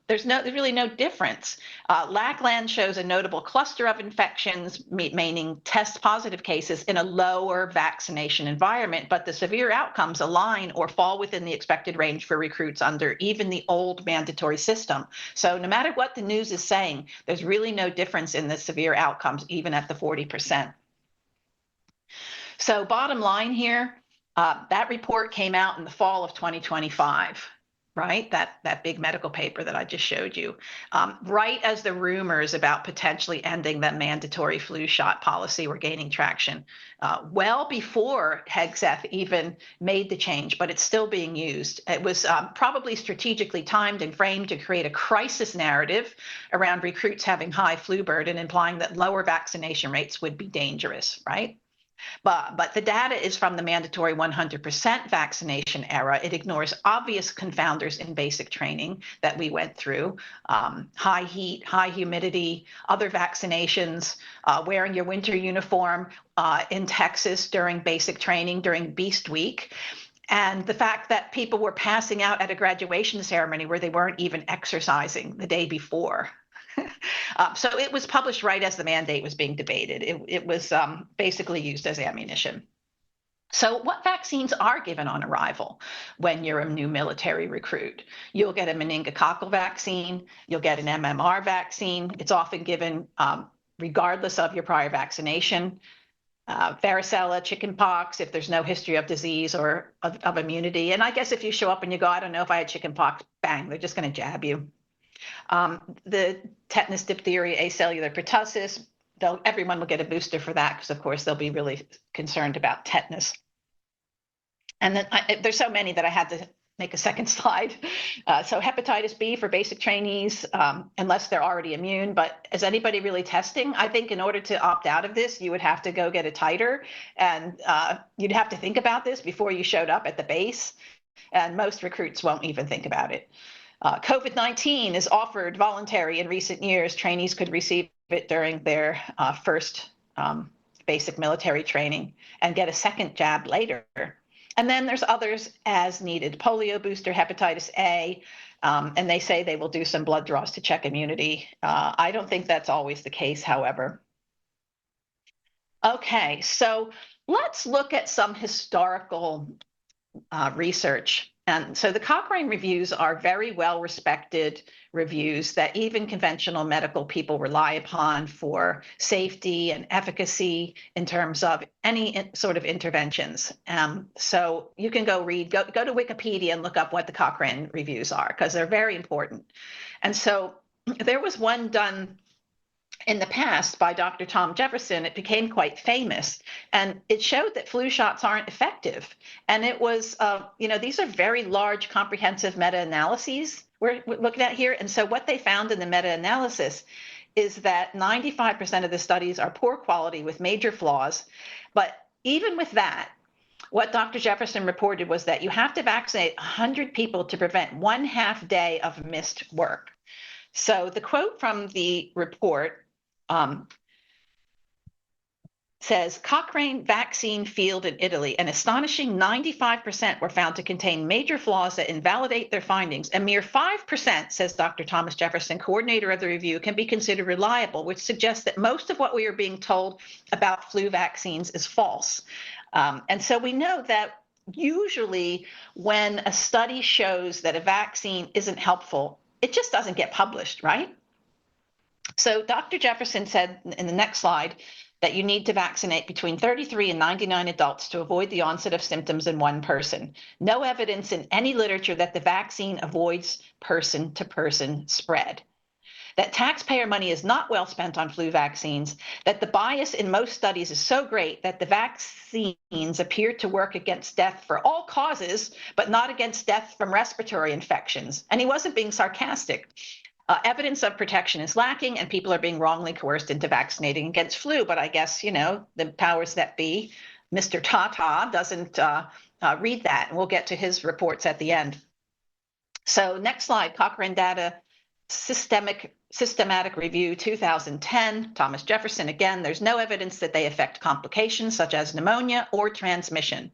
there's really no difference. Lackland shows a notable cluster of infections, meaning test positive cases in a lower vaccination environment, but the severe outcomes align or fall within the expected range for recruits under even the old mandatory system. So no matter what the news is saying, there's really no difference in the severe outcomes, even at the 40%. So bottom line here, that report came out in the fall of 2025. Right, that big medical paper that I just showed you, right as the rumors about potentially ending the mandatory flu shot policy were gaining traction, well before Hegseth even made the change, but it's still being used. It was probably strategically timed and framed to create a crisis narrative around recruits having high flu burden, implying that lower vaccination rates would be dangerous, right? But the data is from the mandatory 100% vaccination era. It ignores obvious confounders in basic training that we went through, high heat, high humidity, other vaccinations, wearing your winter uniform in Texas during basic training during Beast Week, and the fact that people were passing out at a graduation ceremony where they weren't even exercising the day before. So it was published right as the mandate was being debated. It was basically used as ammunition. So what vaccines are given on arrival when you're a new military recruit? You'll get a meningococcal vaccine. You'll get an MMR vaccine. It's often given regardless of your prior vaccination. Varicella, chickenpox, if there's no history of disease or of immunity. And I guess if you show up and you go, I don't know if I had chickenpox, bang, they're just going to jab you. The tetanus, diphtheria, acellular pertussis, everyone will get a booster for that because, of course, they'll be really concerned about tetanus. And then there's so many that I had to make a second slide. So hepatitis B for basic trainees, unless they're already immune. But is anybody really testing? I think in order to opt out of this, you would have to go get a titer, and you'd have to think about this before you showed up at the base. And most recruits won't even think about it. COVID-19 is offered voluntary in recent years. Trainees could receive it during their first basic military training and get a second jab later. And then there's others as needed, polio booster, hepatitis A, and they say they will do some blood draws to check immunity. I don't think that's always the case, however. Okay, so let's look at some historical research. And so the Cochrane reviews are very well-respected reviews that even conventional medical people rely upon for safety and efficacy in terms of any sort of interventions. So you can go to Wikipedia and look up what the Cochrane reviews are, because they're very important. And so there was one done in the past by Dr. Tom Jefferson. It became quite famous, and it showed that flu shots aren't effective. And it was, these are very large, comprehensive meta-analyses we're looking at here. And so what they found in the meta-analysis is that 95% of the studies are poor quality with major flaws. But even with that, what Dr. Jefferson reported was that you have to vaccinate 100 people to prevent 1/2 day of missed work. So the quote from the report says Cochrane vaccine field in Italy, an astonishing 95% were found to contain major flaws that invalidate their findings. A mere 5%, says Dr. Thomas Jefferson, coordinator of the review, can be considered reliable, which suggests that most of what we are being told about flu vaccines is false. And so we know that usually when a study shows that a vaccine isn't helpful, it just doesn't get published, right? So Dr. Jefferson said in the next slide that you need to vaccinate between 33 and 99 adults to avoid the onset of symptoms in one person. No evidence in any literature that the vaccine avoids person-to-person spread. That taxpayer money is not well spent on flu vaccines, that the bias in most studies is so great that the vaccines appear to work against death for all causes, but not against death from respiratory infections. And he wasn't being sarcastic. Evidence of protection is lacking, and people are being wrongly coerced into vaccinating against flu. But I guess, you know, the powers that be, Mr. Tata doesn't read that. And we'll get to his reports at the end. So next slide, Cochrane Data Systematic Review 2010, Thomas Jefferson again, there's no evidence that they affect complications such as pneumonia or transmission.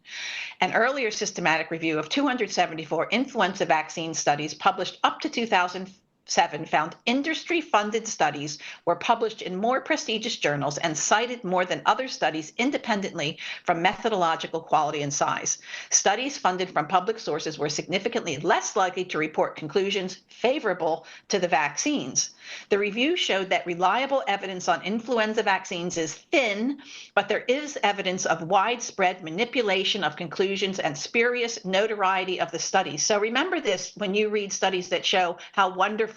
An earlier systematic review of 274 influenza vaccine studies published up to 2007 found industry-funded studies were published in more prestigious journals and cited more than other studies independently from methodological quality and size. Studies funded from public sources were significantly less likely to report conclusions favorable to the vaccines. The review showed that reliable evidence on influenza vaccines is thin, but there is evidence of widespread manipulation of conclusions and spurious notoriety of the studies. So remember this when you read studies that show how wonderful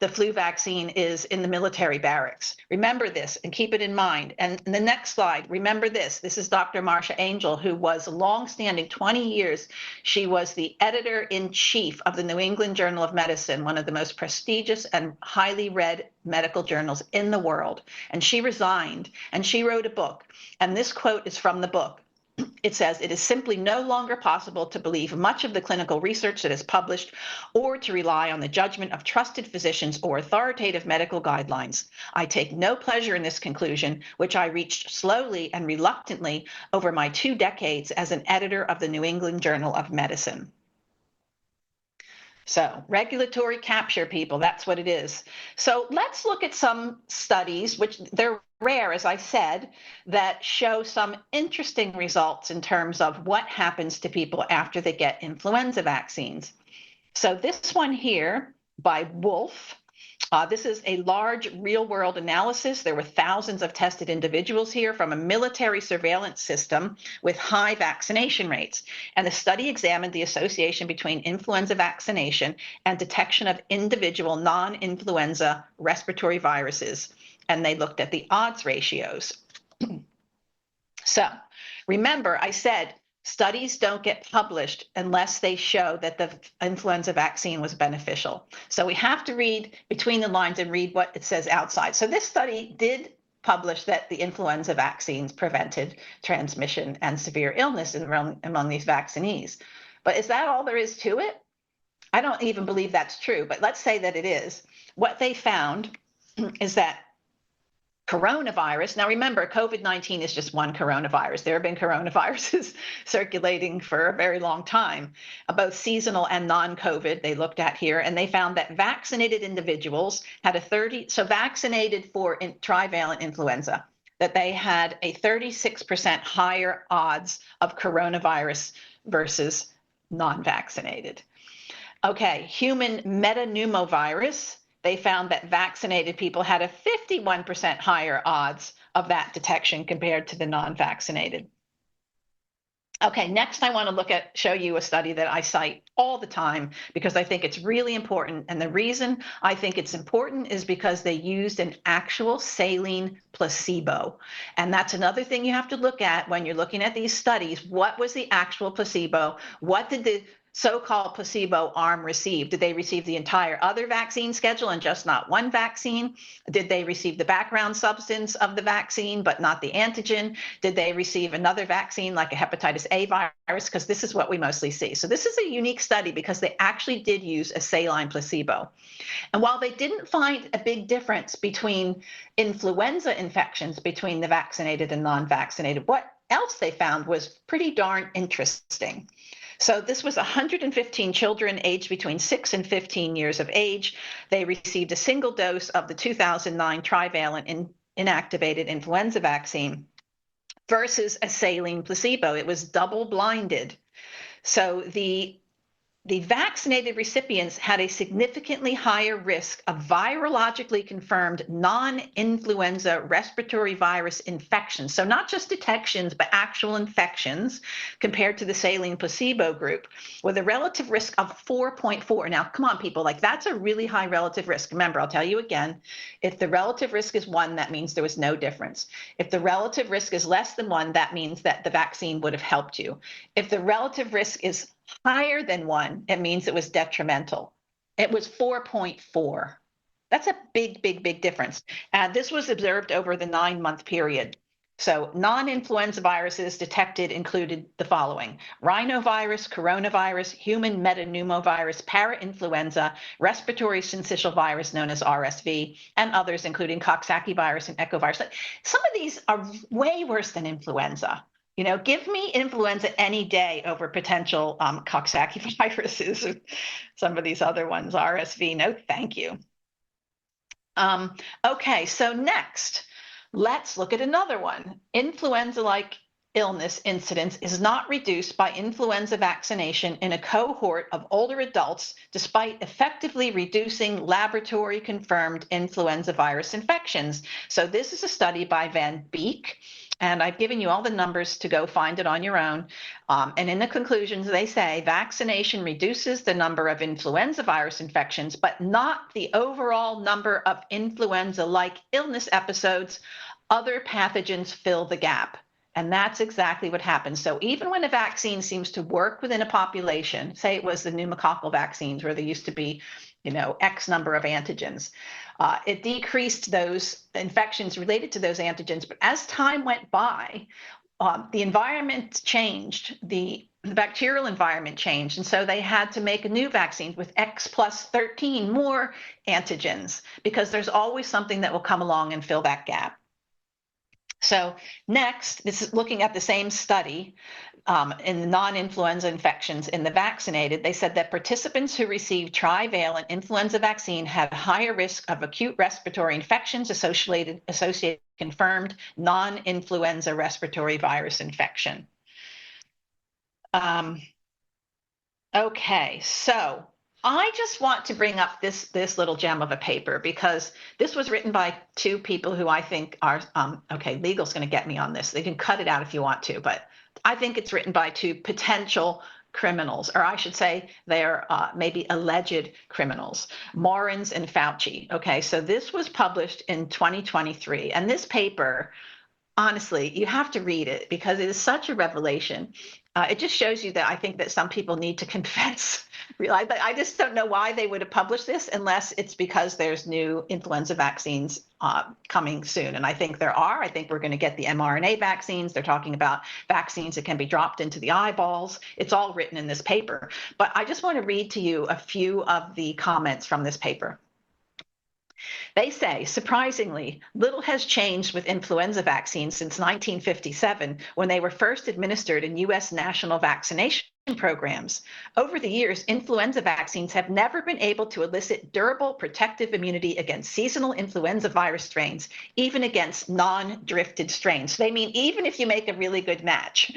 the flu vaccine is in the military barracks. Remember this and keep it in mind. And in the next slide, remember this. This is Dr. Marcia Angel, who was longstanding 20 years. She was the editor-in-chief of the New England Journal of Medicine, one of the most prestigious and highly read medical journals in the world. And she resigned and she wrote a book. And this quote is from the book. It says, "It is simply no longer possible to believe much of the clinical research that is published or to rely on the judgment of trusted physicians or authoritative medical guidelines. I take no pleasure in this conclusion, which I reached slowly and reluctantly over my 2 decades as an editor of the New England Journal of Medicine." So regulatory capture, people, that's what it is. So let's look at some studies, which they're rare, as I said, that show some interesting results in terms of what happens to people after they get influenza vaccines. So this one here by Wolf, this is a large real-world analysis. There were thousands of tested individuals here from a military surveillance system with high vaccination rates. And the study examined the association between influenza vaccination and detection of individual non-influenza respiratory viruses. And they looked at the odds ratios. So remember, I said, studies don't get published unless they show that the influenza vaccine was beneficial. So we have to read between the lines and read what it says outside. So this study did publish that the influenza vaccines prevented transmission and severe illness among these vaccinees. But is that all there is to it? I don't even believe that's true, but let's say that it is. What they found is that coronavirus. Now, remember, COVID-19 is just one coronavirus. There have been coronaviruses circulating for a very long time, both seasonal and non-COVID they looked at here, and they found that vaccinated individuals had so vaccinated for trivalent influenza, that they had a 36% higher odds of coronavirus versus non-vaccinated. Okay, human metapneumovirus. They found that vaccinated people had a 51% higher odds of that detection compared to the non-vaccinated. Okay, next I want to show you a study that I cite all the time because I think it's really important. And the reason I think it's important is because they used an actual saline placebo. And that's another thing you have to look at when you're looking at these studies. What was the actual placebo? What did the so-called placebo arm received? Did they receive the entire other vaccine schedule and just not one vaccine? Did they receive the background substance of the vaccine but not the antigen? Did they receive another vaccine like a hepatitis A virus? Because this is what we mostly see. So this is a unique study because they actually did use a saline placebo. And while they didn't find a big difference between influenza infections between the vaccinated and non-vaccinated, what else they found was pretty darn interesting. So this was 115 children aged between 6 and 15 years of age. They received a single dose of the 2009 trivalent inactivated influenza vaccine versus a saline placebo. It was double blinded. So the vaccinated recipients had a significantly higher risk of virologically confirmed non-influenza respiratory virus infections. So not just detections, but actual infections compared to the saline placebo group with a relative risk of 4.4. Now, come on, people, like that's a really high relative risk. Remember, I'll tell you again, if the relative risk is 1, that means there was no difference. If the relative risk is less than 1, that means that the vaccine would have helped you. If the relative risk is higher than 1, it means it was detrimental. It was 4.4. That's a big, big, big difference. This was observed over the 9-month period. So non-influenza viruses detected included the following: rhinovirus, coronavirus, human metapneumovirus, parainfluenza, respiratory syncytial virus known as RSV, and others including Coxsackie virus and echovirus. Some of these are way worse than influenza. You know, give me influenza any day over potential Coxsackie viruses or some of these other ones, RSV. No, thank you. Okay, so next, let's look at another one. Influenza-like illness incidence is not reduced by influenza vaccination in a cohort of older adults, despite effectively reducing laboratory-confirmed influenza virus infections. So this is a study by Van Beek, and I've given you all the numbers to go find it on your own. And in the conclusions, they say vaccination reduces the number of influenza virus infections, but not the overall number of influenza-like illness episodes. Other pathogens fill the gap. And that's exactly what happens. So even when a vaccine seems to work within a population, say it was the pneumococcal vaccines where there used to be, you know, X number of antigens, it decreased those infections related to those antigens. But as time went by, the environment changed, the bacterial environment changed. And so they had to make a new vaccine with X plus 13 more antigens, because there's always something that will come along and fill that gap. So next, this is looking at the same study in the non-influenza infections in the vaccinated. They said that participants who received trivalent influenza vaccine had a higher risk of acute respiratory infections associated confirmed non-influenza respiratory virus infection. Okay, so I just want to bring up this little gem of a paper because this was written by 2 people who I think are, okay, legal's going to get me on this. They can cut it out if you want to, but I think it's written by 2 potential criminals, or I should say they're maybe alleged criminals, Morens and Fauci. Okay, so this was published in 2023, and this paper, honestly, you have to read it because it is such a revelation. It just shows you that I think that some people need to confess. I just don't know why they would have published this unless it's because there's new influenza vaccines coming soon. And I think there are. I think we're going to get the mRNA vaccines. They're talking about vaccines that can be dropped into the eyeballs. It's all written in this paper. But I just want to read to you a few of the comments from this paper. They say, surprisingly, little has changed with influenza vaccines since 1957, when they were first administered in U.S. national vaccination programs. Over the years, influenza vaccines have never been able to elicit durable protective immunity against seasonal influenza virus strains, even against non-drifted strains. They mean even if you make a really good match,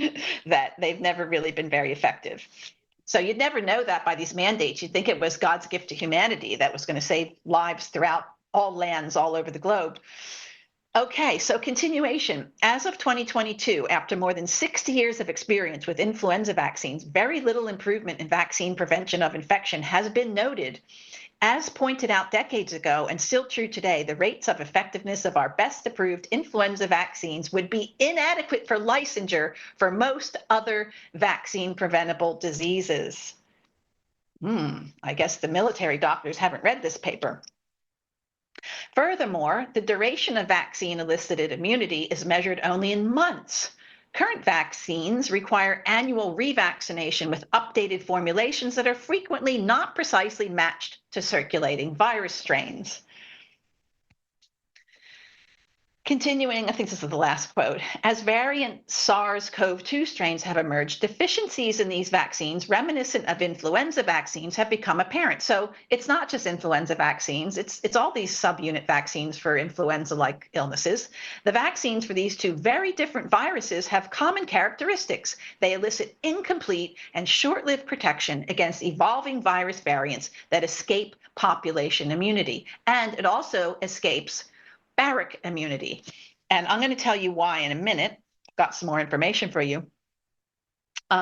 that they've never really been very effective. So you'd never know that by these mandates. You'd think it was God's gift to humanity that was going to save lives throughout all lands all over the globe. Okay, so continuation. As of 2022, after more than 60 years of experience with influenza vaccines, very little improvement in vaccine prevention of infection has been noted. As pointed out decades ago, and still true today, the rates of effectiveness of our best approved influenza vaccines would be inadequate for licensure for most other vaccine preventable diseases. I guess the military doctors haven't read this paper. Furthermore, the duration of vaccine-elicited immunity is measured only in months. Current vaccines require annual revaccination with updated formulations that are frequently not precisely matched to circulating virus strains. Continuing, I think this is the last quote, as variant SARS-CoV-2 strains have emerged, deficiencies in these vaccines reminiscent of influenza vaccines have become apparent. So it's not just influenza vaccines, it's all these subunit vaccines for influenza-like illnesses. The vaccines for these two very different viruses have common characteristics. They elicit incomplete and short-lived protection against evolving virus variants that escape population immunity. And it also escapes barrack immunity. And I'm going to tell you why in a minute. I've got some more information for you.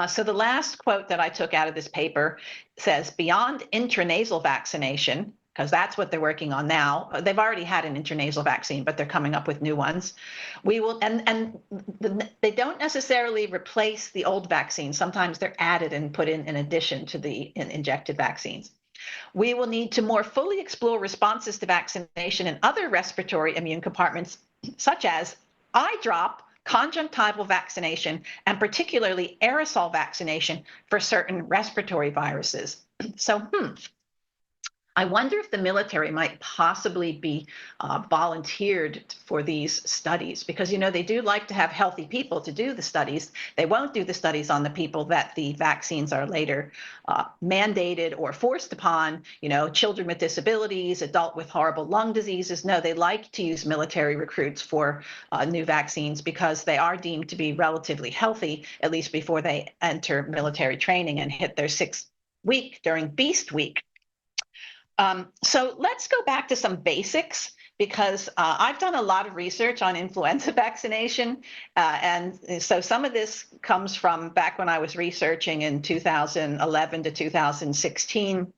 So the last quote that I took out of this paper says, beyond intranasal vaccination, because that's what they're working on now. They've already had an intranasal vaccine, but they're coming up with new ones. We will, they don't necessarily replace the old vaccines. Sometimes they're added and put in addition to the injected vaccines. We will need to more fully explore responses to vaccination in other respiratory immune compartments, such as eye drop, conjunctival vaccination, and particularly aerosol vaccination for certain respiratory viruses. So, I wonder if the military might possibly be volunteered for these studies, because, you know, they do like to have healthy people to do the studies. They won't do the studies on the people that the vaccines are later mandated or forced upon, you know, children with disabilities, adult with horrible lung diseases. No, they like to use military recruits for new vaccines because they are deemed to be relatively healthy, at least before they enter military training and hit their 6th week during Beast Week. So let's go back to some basics, because I've done a lot of research on influenza vaccination. And so some of this comes from back when I was researching in 2011 to 2016.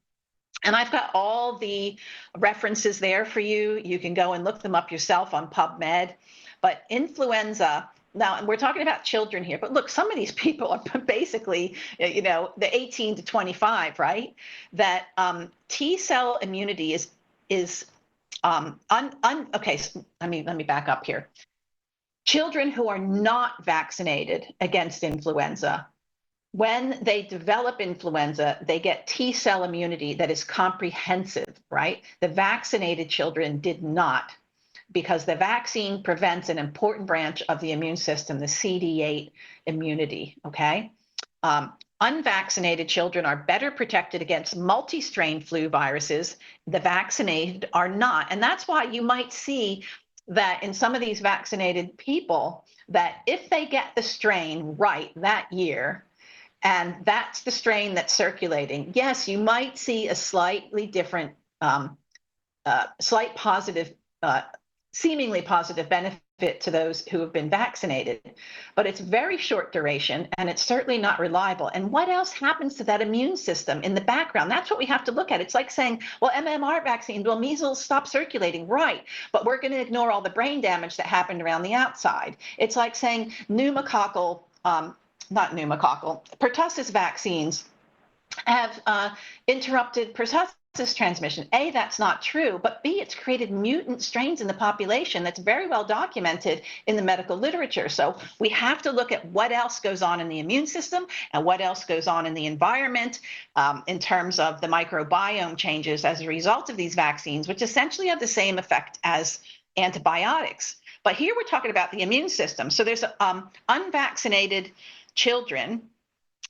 And I've got all the references there for you. You can go and look them up yourself on PubMed. But influenza, now we're talking about children here, but look, some of these people are basically, you know, the 18 to 25, right? That T cell immunity is okay. So let me back up here. Children who are not vaccinated against influenza, when they develop influenza, they get T cell immunity that is comprehensive, right? The vaccinated children did not, because the vaccine prevents an important branch of the immune system, the CD8 immunity, okay? Unvaccinated children are better protected against multi-strain flu viruses. The vaccinated are not. And that's why you might see that in some of these vaccinated people, that if they get the strain right that year, and that's the strain that's circulating, yes, you might see a slightly different, slight positive, seemingly positive benefit to those who have been vaccinated, but it's very short duration and it's certainly not reliable. And what else happens to that immune system in the background? That's what we have to look at. It's like saying, well, MMR vaccine, well, measles stop circulating, right? But we're going to ignore all the brain damage that happened around the outside. It's like saying pneumococcal, pertussis vaccines have interrupted pertussis transmission. A, that's not true, but B, it's created mutant strains in the population that's very well documented in the medical literature. So we have to look at what else goes on in the immune system and what else goes on in the environment in terms of the microbiome changes as a result of these vaccines, which essentially have the same effect as antibiotics. But here we're talking about the immune system. So there's unvaccinated children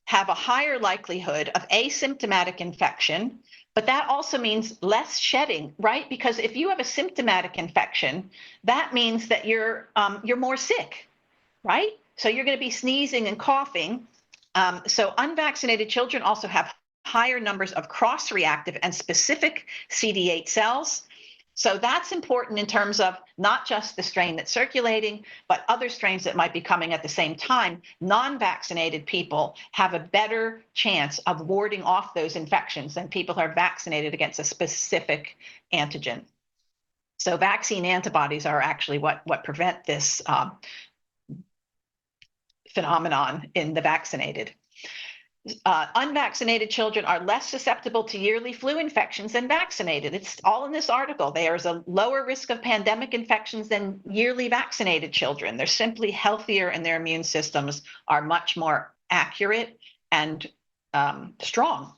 have a higher likelihood of asymptomatic infection, but that also means less shedding, right? Because if you have a symptomatic infection, that means that you're more sick, right? So you're going to be sneezing and coughing. So unvaccinated children also have higher numbers of cross-reactive and specific CD8 cells. So that's important in terms of not just the strain that's circulating, but other strains that might be coming at the same time. Non-vaccinated people have a better chance of warding off those infections than people who are vaccinated against a specific antigen. So vaccine antibodies are actually what prevent this phenomenon in the vaccinated. Unvaccinated children are less susceptible to yearly flu infections than vaccinated. It's all in this article. There's a lower risk of pandemic infections than yearly vaccinated children. They're simply healthier and their immune systems are much more accurate and strong.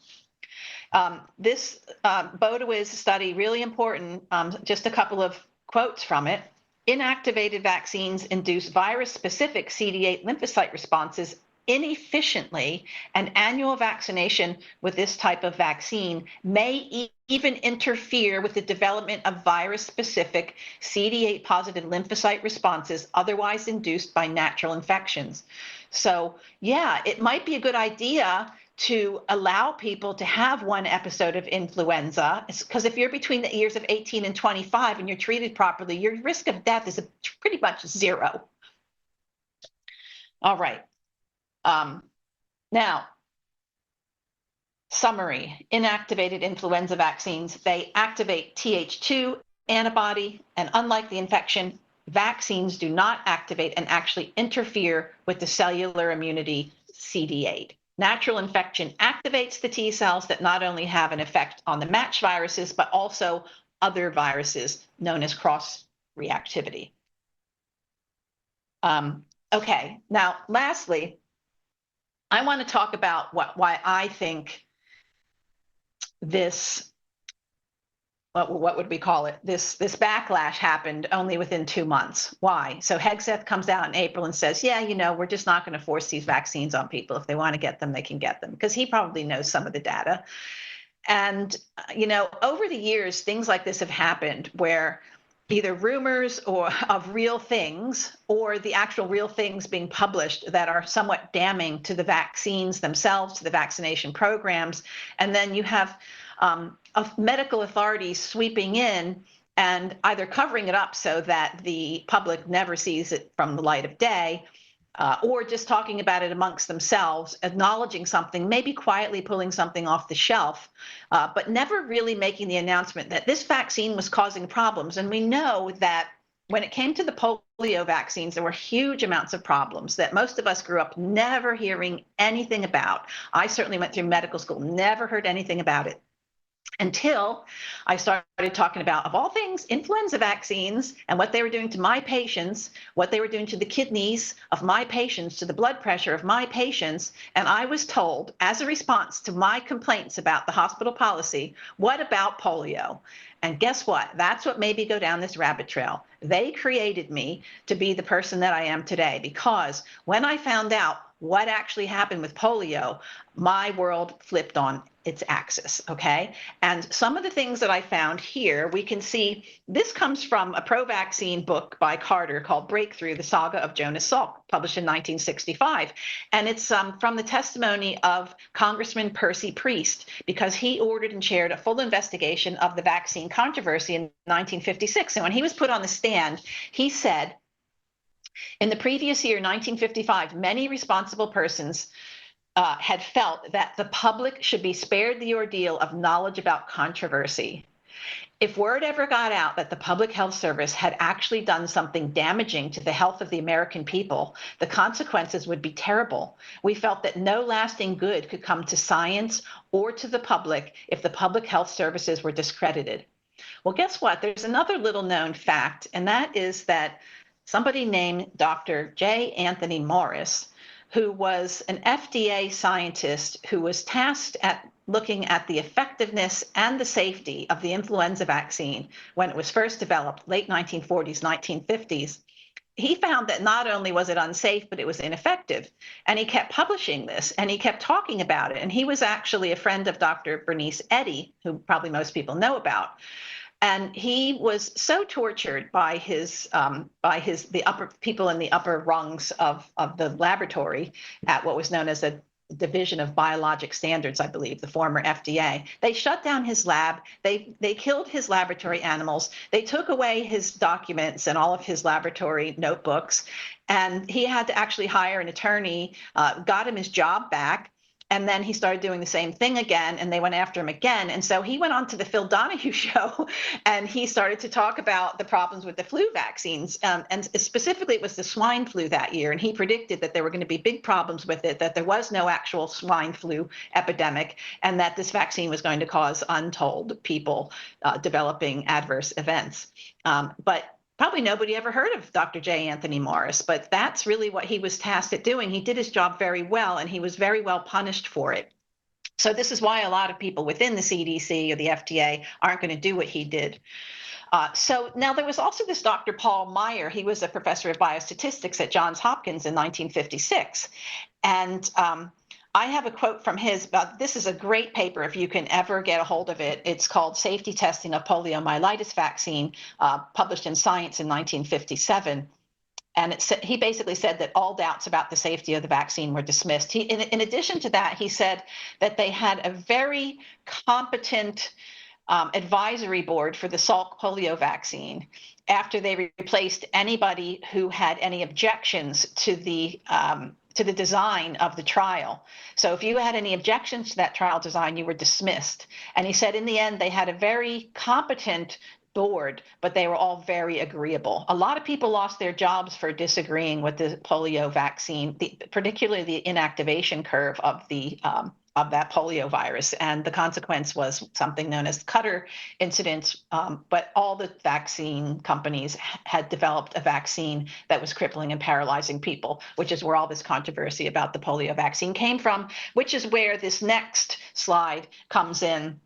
This Bodewiz study, really important, just a couple of quotes from it. Inactivated vaccines induce virus-specific CD8 lymphocyte responses inefficiently, and annual vaccination with this type of vaccine may even interfere with the development of virus-specific CD8 positive lymphocyte responses otherwise induced by natural infections. So yeah, it might be a good idea to allow people to have one episode of influenza, because if you're between the years of 18 and 25 and you're treated properly, your risk of death is pretty much zero. All right. Now, summary, inactivated influenza vaccines, they activate Th2 antibody, and unlike the infection, vaccines do not activate and actually interfere with the cellular immunity CD8. Natural infection activates the T cells that not only have an effect on the matched viruses, but also other viruses known as cross-reactivity. Okay, now lastly, I want to talk about why I think this, what would we call it? This backlash happened only within 2 months. Why? So Hegseth comes out in April and says, yeah, you know, we're just not going to force these vaccines on people. If they want to get them, they can get them, because he probably knows some of the data. And, you know, over the years, things like this have happened where either rumors or of real things or the actual real things being published that are somewhat damning to the vaccines themselves, to the vaccination programs. And then you have medical authorities sweeping in and either covering it up so that the public never sees it from the light of day, or just talking about it amongst themselves, acknowledging something, maybe quietly pulling something off the shelf, but never really making the announcement that this vaccine was causing problems. And we know that when it came to the polio vaccines, there were huge amounts of problems that most of us grew up never hearing anything about. I certainly went through medical school, never heard anything about it, until I started talking about, of all things, influenza vaccines and what they were doing to my patients, what they were doing to the kidneys of my patients, to the blood pressure of my patients. And I was told, as a response to my complaints about the hospital policy, what about polio? And guess what? That's what made me go down this rabbit trail. They created me to be the person that I am today, because when I found out what actually happened with polio, my world flipped on its axis, okay? And some of the things that I found here, we can see, this comes from a pro-vaccine book by Carter called Breakthrough, the Saga of Jonas Salk, published in 1965. And it's from the testimony of Congressman Percy Priest, because he ordered and chaired a full investigation of the vaccine controversy in 1956. And when he was put on the stand, he said, in the previous year, 1955, many responsible persons had felt that the public should be spared the ordeal of knowledge about controversy. If word ever got out that the Public Health Service had actually done something damaging to the health of the American people, the consequences would be terrible. We felt that no lasting good could come to science or to the public if the public health services were discredited. Well, guess what? There's another little known fact, and that is that somebody named Dr. J. Anthony Morris, who was an FDA scientist who was tasked at looking at the effectiveness and the safety of the influenza vaccine when it was first developed, late 1940s, 1950s, he found that not only was it unsafe, but it was ineffective. And he kept publishing this and he kept talking about it. And he was actually a friend of Dr. Bernice Eddy, who probably most people know about. And he was so tortured by the upper people in the upper rungs of the laboratory at what was known as a Division of Biologic Standards, I believe, the former FDA. They shut down his lab. They killed his laboratory animals. They took away his documents and all of his laboratory notebooks. And he had to actually hire an attorney, got him his job back. And then he started doing the same thing again, and they went after him again. And so he went on to the Phil Donahue show, and he started to talk about the problems with the flu vaccines. And specifically, it was the swine flu that year. And he predicted that there were going to be big problems with it, that there was no actual swine flu epidemic, and that this vaccine was going to cause untold people developing adverse events. But probably nobody ever heard of Dr. J. Anthony Morris, but that's really what he was tasked at doing. He did his job very well, and he was very well punished for it. So this is why a lot of people within the CDC or the FDA aren't going to do what he did. So now there was also this Dr. Paul Meyer. He was a professor of biostatistics at Johns Hopkins in 1956. And I have a quote from his. This is a great paper if you can ever get a hold of it. It's called Safety Testing of Poliomyelitis Vaccine, published in Science in 1957. And he basically said that all doubts about the safety of the vaccine were dismissed. In addition to that, he said that they had a very competent advisory board for the Salk polio vaccine after they replaced anybody who had any objections to the design of the trial. So if you had any objections to that trial design, you were dismissed. And he said in the end, they had a very competent board, but they were all very agreeable. A lot of people lost their jobs for disagreeing with the polio vaccine, particularly the inactivation curve of that polio virus. And the consequence was something known as Cutter incidents. But all the vaccine companies had developed a vaccine that was crippling and paralyzing people, which is where all this controversy about the polio vaccine came from, which is where this next slide comes in.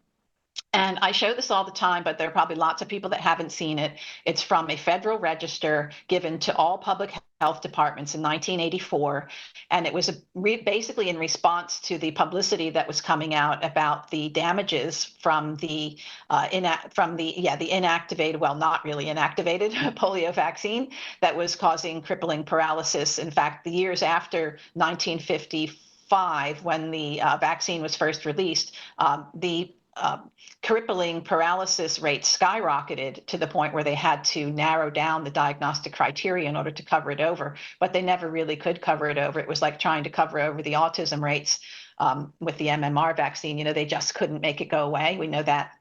And I show this all the time, but there are probably lots of people that haven't seen it. It's from a federal register given to all public health departments in 1984. And it was basically in response to the publicity that was coming out about the damages from the inactivated, well, not really inactivated polio vaccine that was causing crippling paralysis. In fact, the years after 1955, when the vaccine was first released, the crippling paralysis rate skyrocketed to the point where they had to narrow down the diagnostic criteria in order to cover it over, but they never really could cover it over. It was like trying to cover over the autism rates with the MMR vaccine. They just couldn't make it go away. We know that.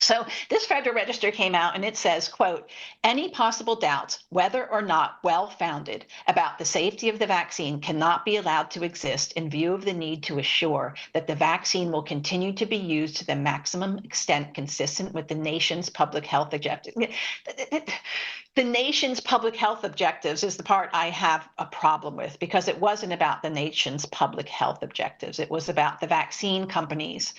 So this Federal Register came out and it says, quote, any possible doubts, whether or not well-founded, about the safety of the vaccine cannot be allowed to exist in view of the need to assure that the vaccine will continue to be used to the maximum extent consistent with the nation's public health objectives. The nation's public health objectives is the part I have a problem with, because it wasn't about the nation's public health objectives. It was about the vaccine companies'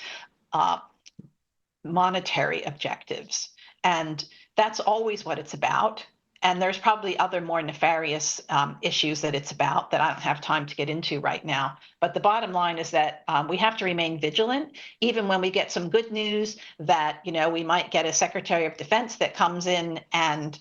monetary objectives. And that's always what it's about. And there's probably other more nefarious issues that it's about that I don't have time to get into right now. But the bottom line is that we have to remain vigilant, even when we get some good news that, we might get a Secretary of Defense that comes in and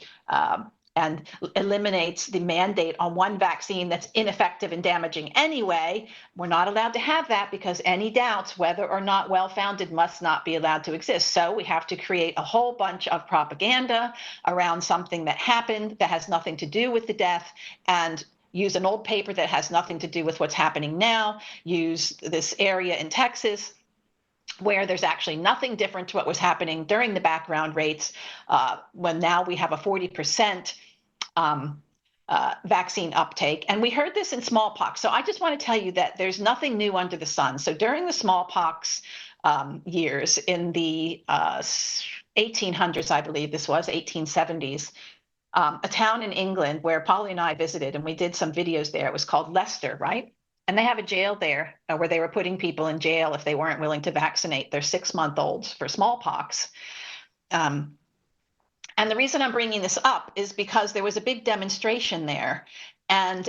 eliminates the mandate on one vaccine that's ineffective and damaging anyway. We're not allowed to have that, because any doubts, whether or not well-founded, must not be allowed to exist. So we have to create a whole bunch of propaganda around something that happened that has nothing to do with the death, and use an old paper that has nothing to do with what's happening now, use this area in Texas where there's actually nothing different to what was happening during the background rates, when now we have a 40% vaccine uptake. And we heard this in smallpox. So I just want to tell you that there's nothing new under the sun. So during the smallpox years in the 1800s, I believe this was, 1870s, a town in England where Polly and I visited, and we did some videos there. It was called Leicester, right? And they have a jail there where they were putting people in jail if they weren't willing to vaccinate their 6-month-olds for smallpox. And the reason I'm bringing this up is because there was a big demonstration there. And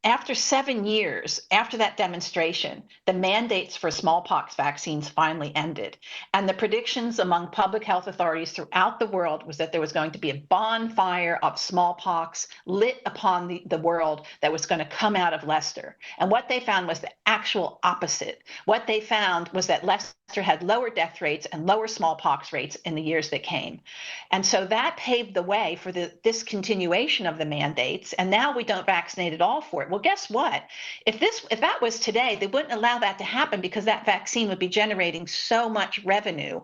after 7 years after that demonstration, the mandates for smallpox vaccines finally ended. And the predictions among public health authorities throughout the world was that there was going to be a bonfire of smallpox lit upon the world that was going to come out of Leicester. And what they found was the actual opposite. What they found was that Leicester had lower death rates and lower smallpox rates in the years that came. And so that paved the way for the discontinuation of the mandates. And now we don't vaccinate at all for it. Well, guess what? If that was today, they wouldn't allow that to happen because that vaccine would be generating so much revenue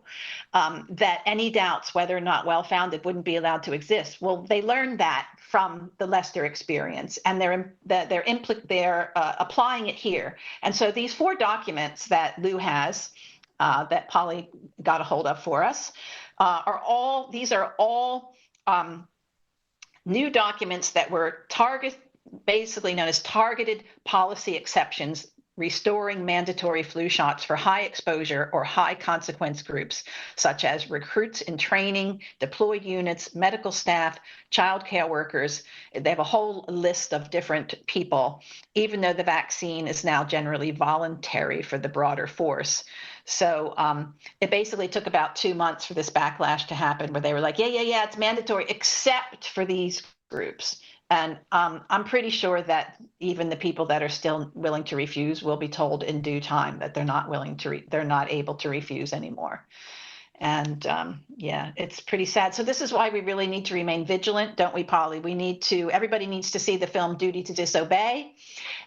that any doubts whether or not well-founded wouldn't be allowed to exist. Well, they learned that from the Leicester experience, and they're applying it here. And so these 4 documents that Lou has, that Polly got a hold of for us, are all new documents that were basically known as targeted policy exceptions, restoring mandatory flu shots for high exposure or high consequence groups, such as recruits in training, deployed units, medical staff, child care workers. They have a whole list of different people, even though the vaccine is now generally voluntary for the broader force. So it basically took about 2 months for this backlash to happen, where they were like, yeah, it's mandatory, except for these groups. And I'm pretty sure that even the people that are still willing to refuse will be told in due time that they're not able to refuse anymore. And yeah, it's pretty sad. So this is why we really need to remain vigilant, don't we, Polly? Everybody needs to see the film Duty to Disobey,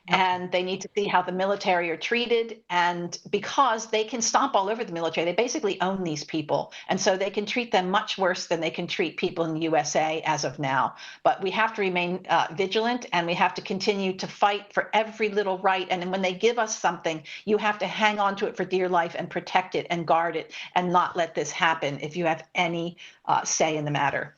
and they need to see how the military are treated. And because they can stomp all over the military, they basically own these people. And so they can treat them much worse than they can treat people in the USA as of now. But we have to remain vigilant, and we have to continue to fight for every little right. And when they give us something, you have to hang on to it for dear life and protect it and guard it and not let this happen if you have any say in the matter.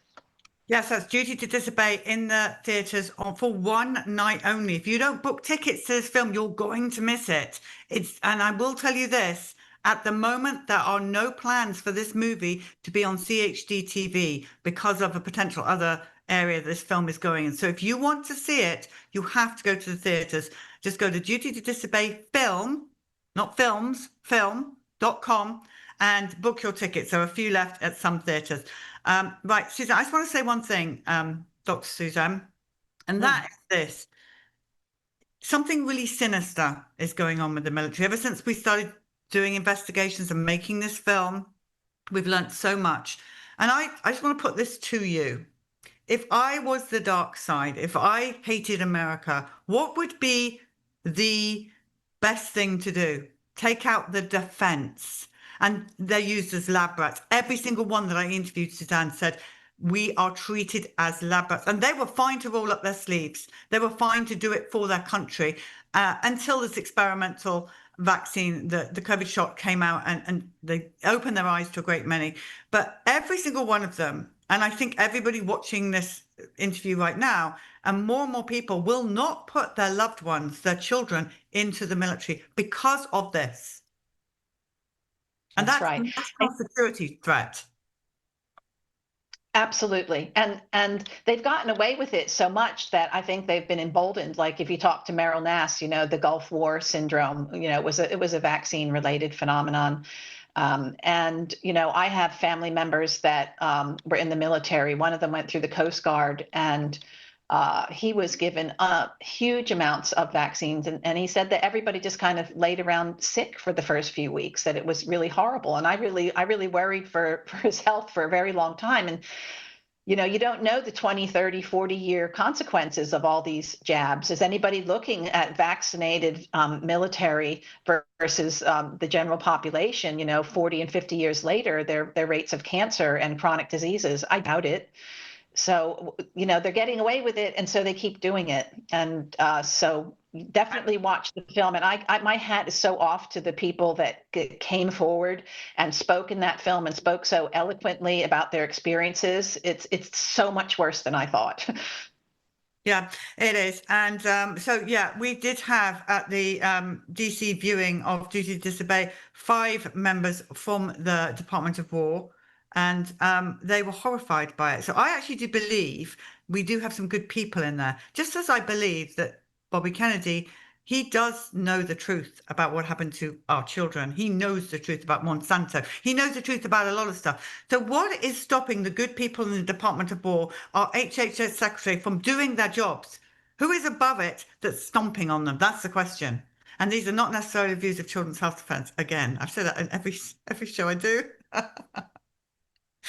Yes, that's Duty to Disobey in the theatres for one night only. If you don't book tickets to this film, you're going to miss it. And I will tell you this, at the moment, there are no plans for this movie to be on CHD TV because of a potential other area this film is going in. So if you want to see it, you have to go to the theatres. Just go to Duty to Disobey film, not films, film.com, and book your tickets. There are a few left at some theatres. Right, Suzanne, I just want to say one thing, Dr. Suzanne, and that is this. Something really sinister is going on with the military. Ever since we started doing investigations and making this film, we've learned so much. And I just want to put this to you. If I was the dark side, if I hated America, what would be the best thing to do? Take out the defense. And they're used as lab rats. Every single one that I interviewed, Suzanne, said, we are treated as lab rats. And they were fine to roll up their sleeves. They were fine to do it for their country until this experimental vaccine, the COVID shot came out, and they opened their eyes to a great many. But every single one of them, and I think everybody watching this interview right now, and more people will not put their loved ones, their children, into the military because of this. And that's right. a national security threat. Absolutely. And they've gotten away with it so much that I think they've been emboldened. Like if you talk to Meryl Nass, the Gulf War syndrome, it was a vaccine related phenomenon. And I have family members that were in the military. One of them went through the Coast Guard, and he was given huge amounts of vaccines, and he said that everybody just kind of laid around sick for the first few weeks, that it was really horrible. And I really worried for his health for a very long time. And you don't know the 20, 30, 40-year consequences of all these jabs. Is anybody looking at vaccinated military versus the general population, 40 and 50 years later, their rates of cancer and chronic diseases? I doubt it. So, they're getting away with it, and so they keep doing it. And so definitely watch the film. And my hat is so off to the people that came forward and spoke in that film and spoke so eloquently about their experiences. It's so much worse than I thought. Yeah, it is. And so, yeah, we did have at the DC viewing of Duty to Disobey 5 members from the Department of War, and they were horrified by it. So I actually do believe we do have some good people in there, just as I believe that Bobby Kennedy, he does know the truth about what happened to our children. He knows the truth about Monsanto. He knows the truth about a lot of stuff. So what is stopping the good people in the Department of War, our HHS secretary, from doing their jobs? Who is above it that's stomping on them? That's the question. And these are not necessarily views of Children's Health Defence. Again, I've said that in every show I do.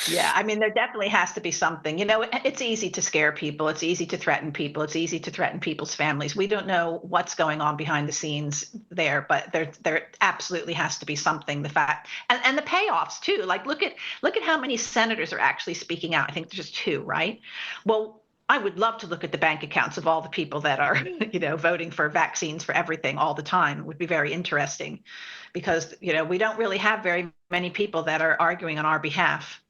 Yeah, I mean, there definitely has to be something. It's easy to scare people. It's easy to threaten people. It's easy to threaten people's families. We don't know what's going on behind the scenes there, but there absolutely has to be something. The fact and the payoffs too. Like look at how many senators are actually speaking out. I think there's just two, right? Well, I would love to look at the bank accounts of all the people that are, voting for vaccines for everything all the time. It would be very interesting because, we don't really have very many people that are arguing on our behalf.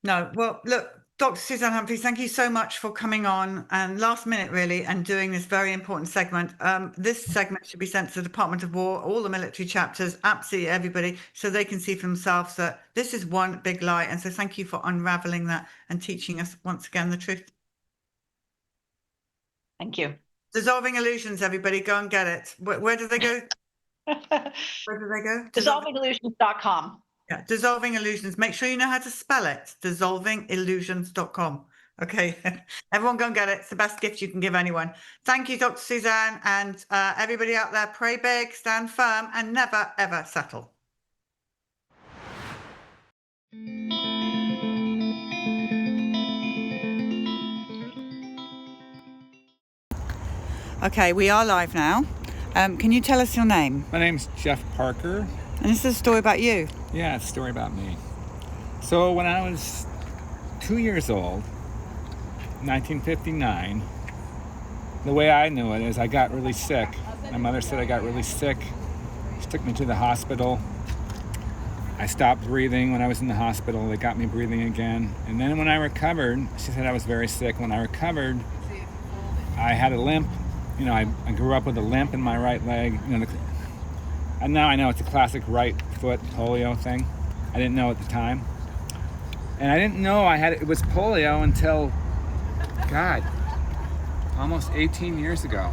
No, well, look, Dr. Suzanne Humphries, thank you so much for coming on and last minute really and doing this very important segment. This segment should be sent to the Department of War, all the military chapters, absolutely everybody, so they can see for themselves that this is one big lie. And so thank you for unraveling that and teaching us once again the truth. Thank you. Dissolving Illusions, everybody, go and get it. Where do they go? Where do they go? Dissolvingillusions.com. Yeah, Dissolving Illusions. Make sure you know how to spell it. Dissolvingillusions.com. Okay, everyone go and get it. It's the best gift you can give anyone. Thank you, Dr. Suzanne, and everybody out there, pray big, stand firm, and never, ever settle. Okay, we are live now. Can you tell us your name? My name's Jeff Parker. And this is a story about you. Yeah, it's a story about me. So when I was 2 years old, 1959, the way I knew it is I got really sick. My mother said I got really sick. She took me to the hospital. I stopped breathing when I was in the hospital. They got me breathing again. And then when I recovered, she said I was very sick. When I recovered, I had a limp. I grew up with a limp in my right leg. And now I know it's a classic right foot polio thing. I didn't know at the time. And I didn't know it was polio until, God, almost 18 years ago,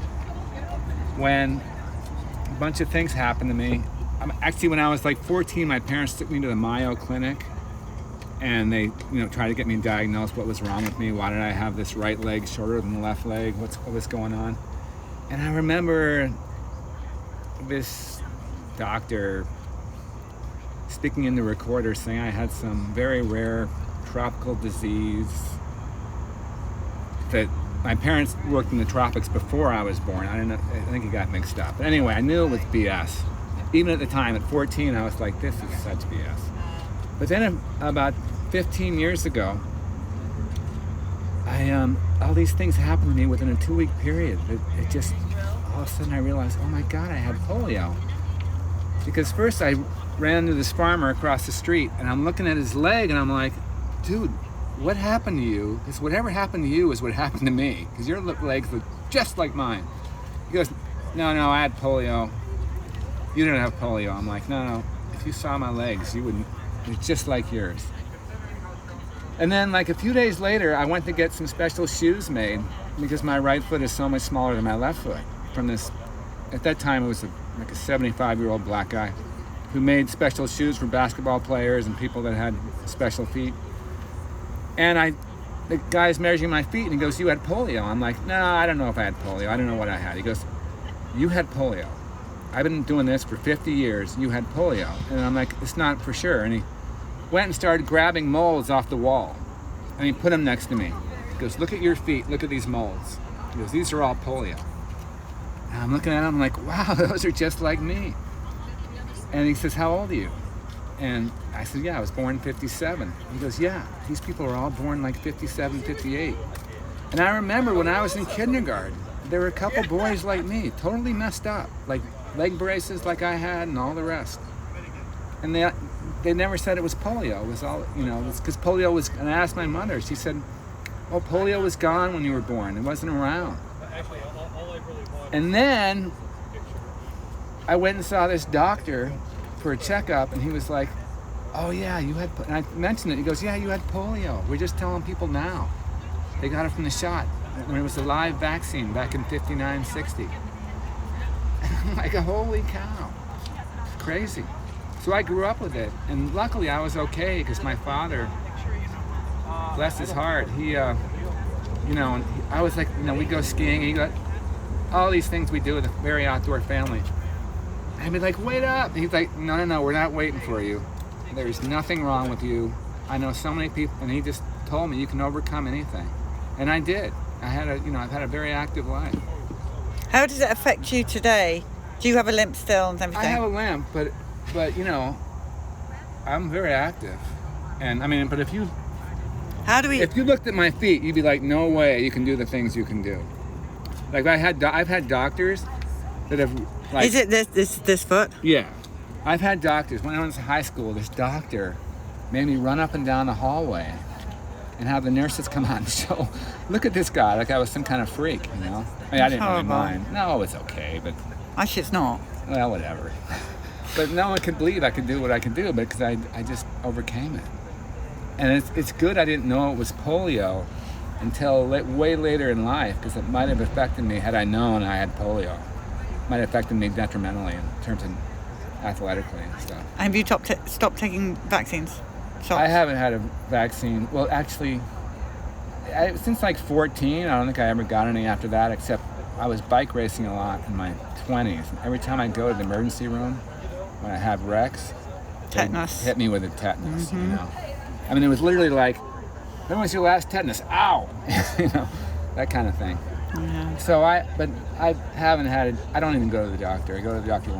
when a bunch of things happened to me. Actually, when I was like 14, my parents took me to the Mayo Clinic and they, tried to get me diagnosed. What was wrong with me? Why did I have this right leg shorter than the left leg? What was going on? And I remember this doctor speaking in the recorder saying I had some very rare tropical disease that my parents worked in the tropics before I was born. I think it got mixed up. But anyway, I knew it was BS. Even at the time, at 14, I was like, this is such BS. But then about 15 years ago, all these things happened to me within a 2-week period. It just, all of a sudden I realized, oh my God, I had polio. Because first I ran into this farmer across the street and I'm looking at his leg and I'm like, dude, what happened to you? Because whatever happened to you is what happened to me. Because your legs look just like mine. He goes, no, I had polio. You didn't have polio. I'm like, no. If you saw my legs, you wouldn't. It's just like yours. And then like a few days later, I went to get some special shoes made because my right foot is so much smaller than my left foot. From this, at that time it was like a 75-year-old black guy who made special shoes for basketball players and people that had special feet. And the guy's measuring my feet and he goes, you had polio. I'm like, no, I don't know if I had polio. I don't know what I had. He goes, you had polio. I've been doing this for 50 years. You had polio. And I'm like, it's not for sure. And he went and started grabbing molds off the wall. And he put them next to me. He goes, look at your feet. Look at these molds. He goes, these are all polio. And I'm looking at him, I'm like, wow, those are just like me. And he says, how old are you? And I said, yeah, I was born in 57. He goes, yeah, these people are all born like 57, 58. And I remember when I was in kindergarten, there were a couple boys like me, totally messed up, like leg braces like I had and all the rest. And they never said it was polio. It was all, it's because polio was, and I asked my mother, she said, oh, polio was gone when you were born. It wasn't around. And then I went and saw this doctor for a checkup and he was like, oh yeah, you had, and I mentioned it. He goes, yeah, you had polio. We're just telling people now. They got it from the shot when it was a live vaccine back in 59, 60. And I'm like, holy cow, it's crazy. So I grew up with it, and luckily I was okay because my father, bless his heart, he, I was like, we'd go skiing, and he got all these things we do with a very outdoor family. I'd be like, wait up. And he's like, no, we're not waiting for you. There's nothing wrong with you. I know so many people, and he just told me you can overcome anything. And I did. I've had a very active life. How does it affect you today? Do you have a limp still and everything? I have a limp, but I'm very active. And I mean, but if you looked at my feet, you'd be like, no way you can do the things you can do. Like I've had doctors that have like. Is it this foot? Yeah, I've had doctors. When I was in high school, this doctor made me run up and down the hallway and have the nurses come out and show, look at this guy, like I was some kind of freak, I mean, I didn't really mind. No, it's okay, but. Actually, it's not. Well, whatever. But no one could believe I could do what I could do, because I just overcame it. And it's good I didn't know it was polio until way later in life, because it might have affected me had I known I had polio. It might have affected me detrimentally in terms of athletically and stuff. Have you stopped taking vaccines? Shots? I haven't had a vaccine. Well, actually, since like 14, I don't think I ever got any after that, except I was bike racing a lot in my 20s. Every time I go to the emergency room, when I have wrecks, tetanus. Hit me with a tetanus, you know. I mean, it was literally like, when was your last tetanus? Ow! You know, that kind of thing. Yeah. So I haven't had it. I don't even go to the doctor. I go to the doctor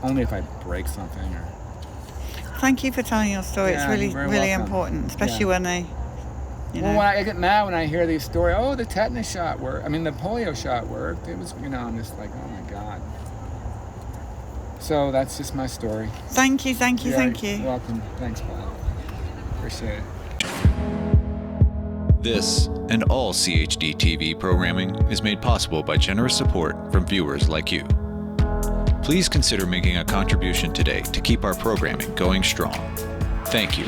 only if I break something or. Thank you for telling your story. Yeah, it's really, you're very really welcome. important, especially when they, Well, when I get mad when I hear these stories, oh, the tetanus shot worked. I mean, the polio shot worked. It was, I'm just like, oh my God. So that's just my story. Thank you. You're welcome. Thanks, Bob. Appreciate it. This and all CHD TV programming is made possible by generous support from viewers like you. Please consider making a contribution today to keep our programming going strong. Thank you.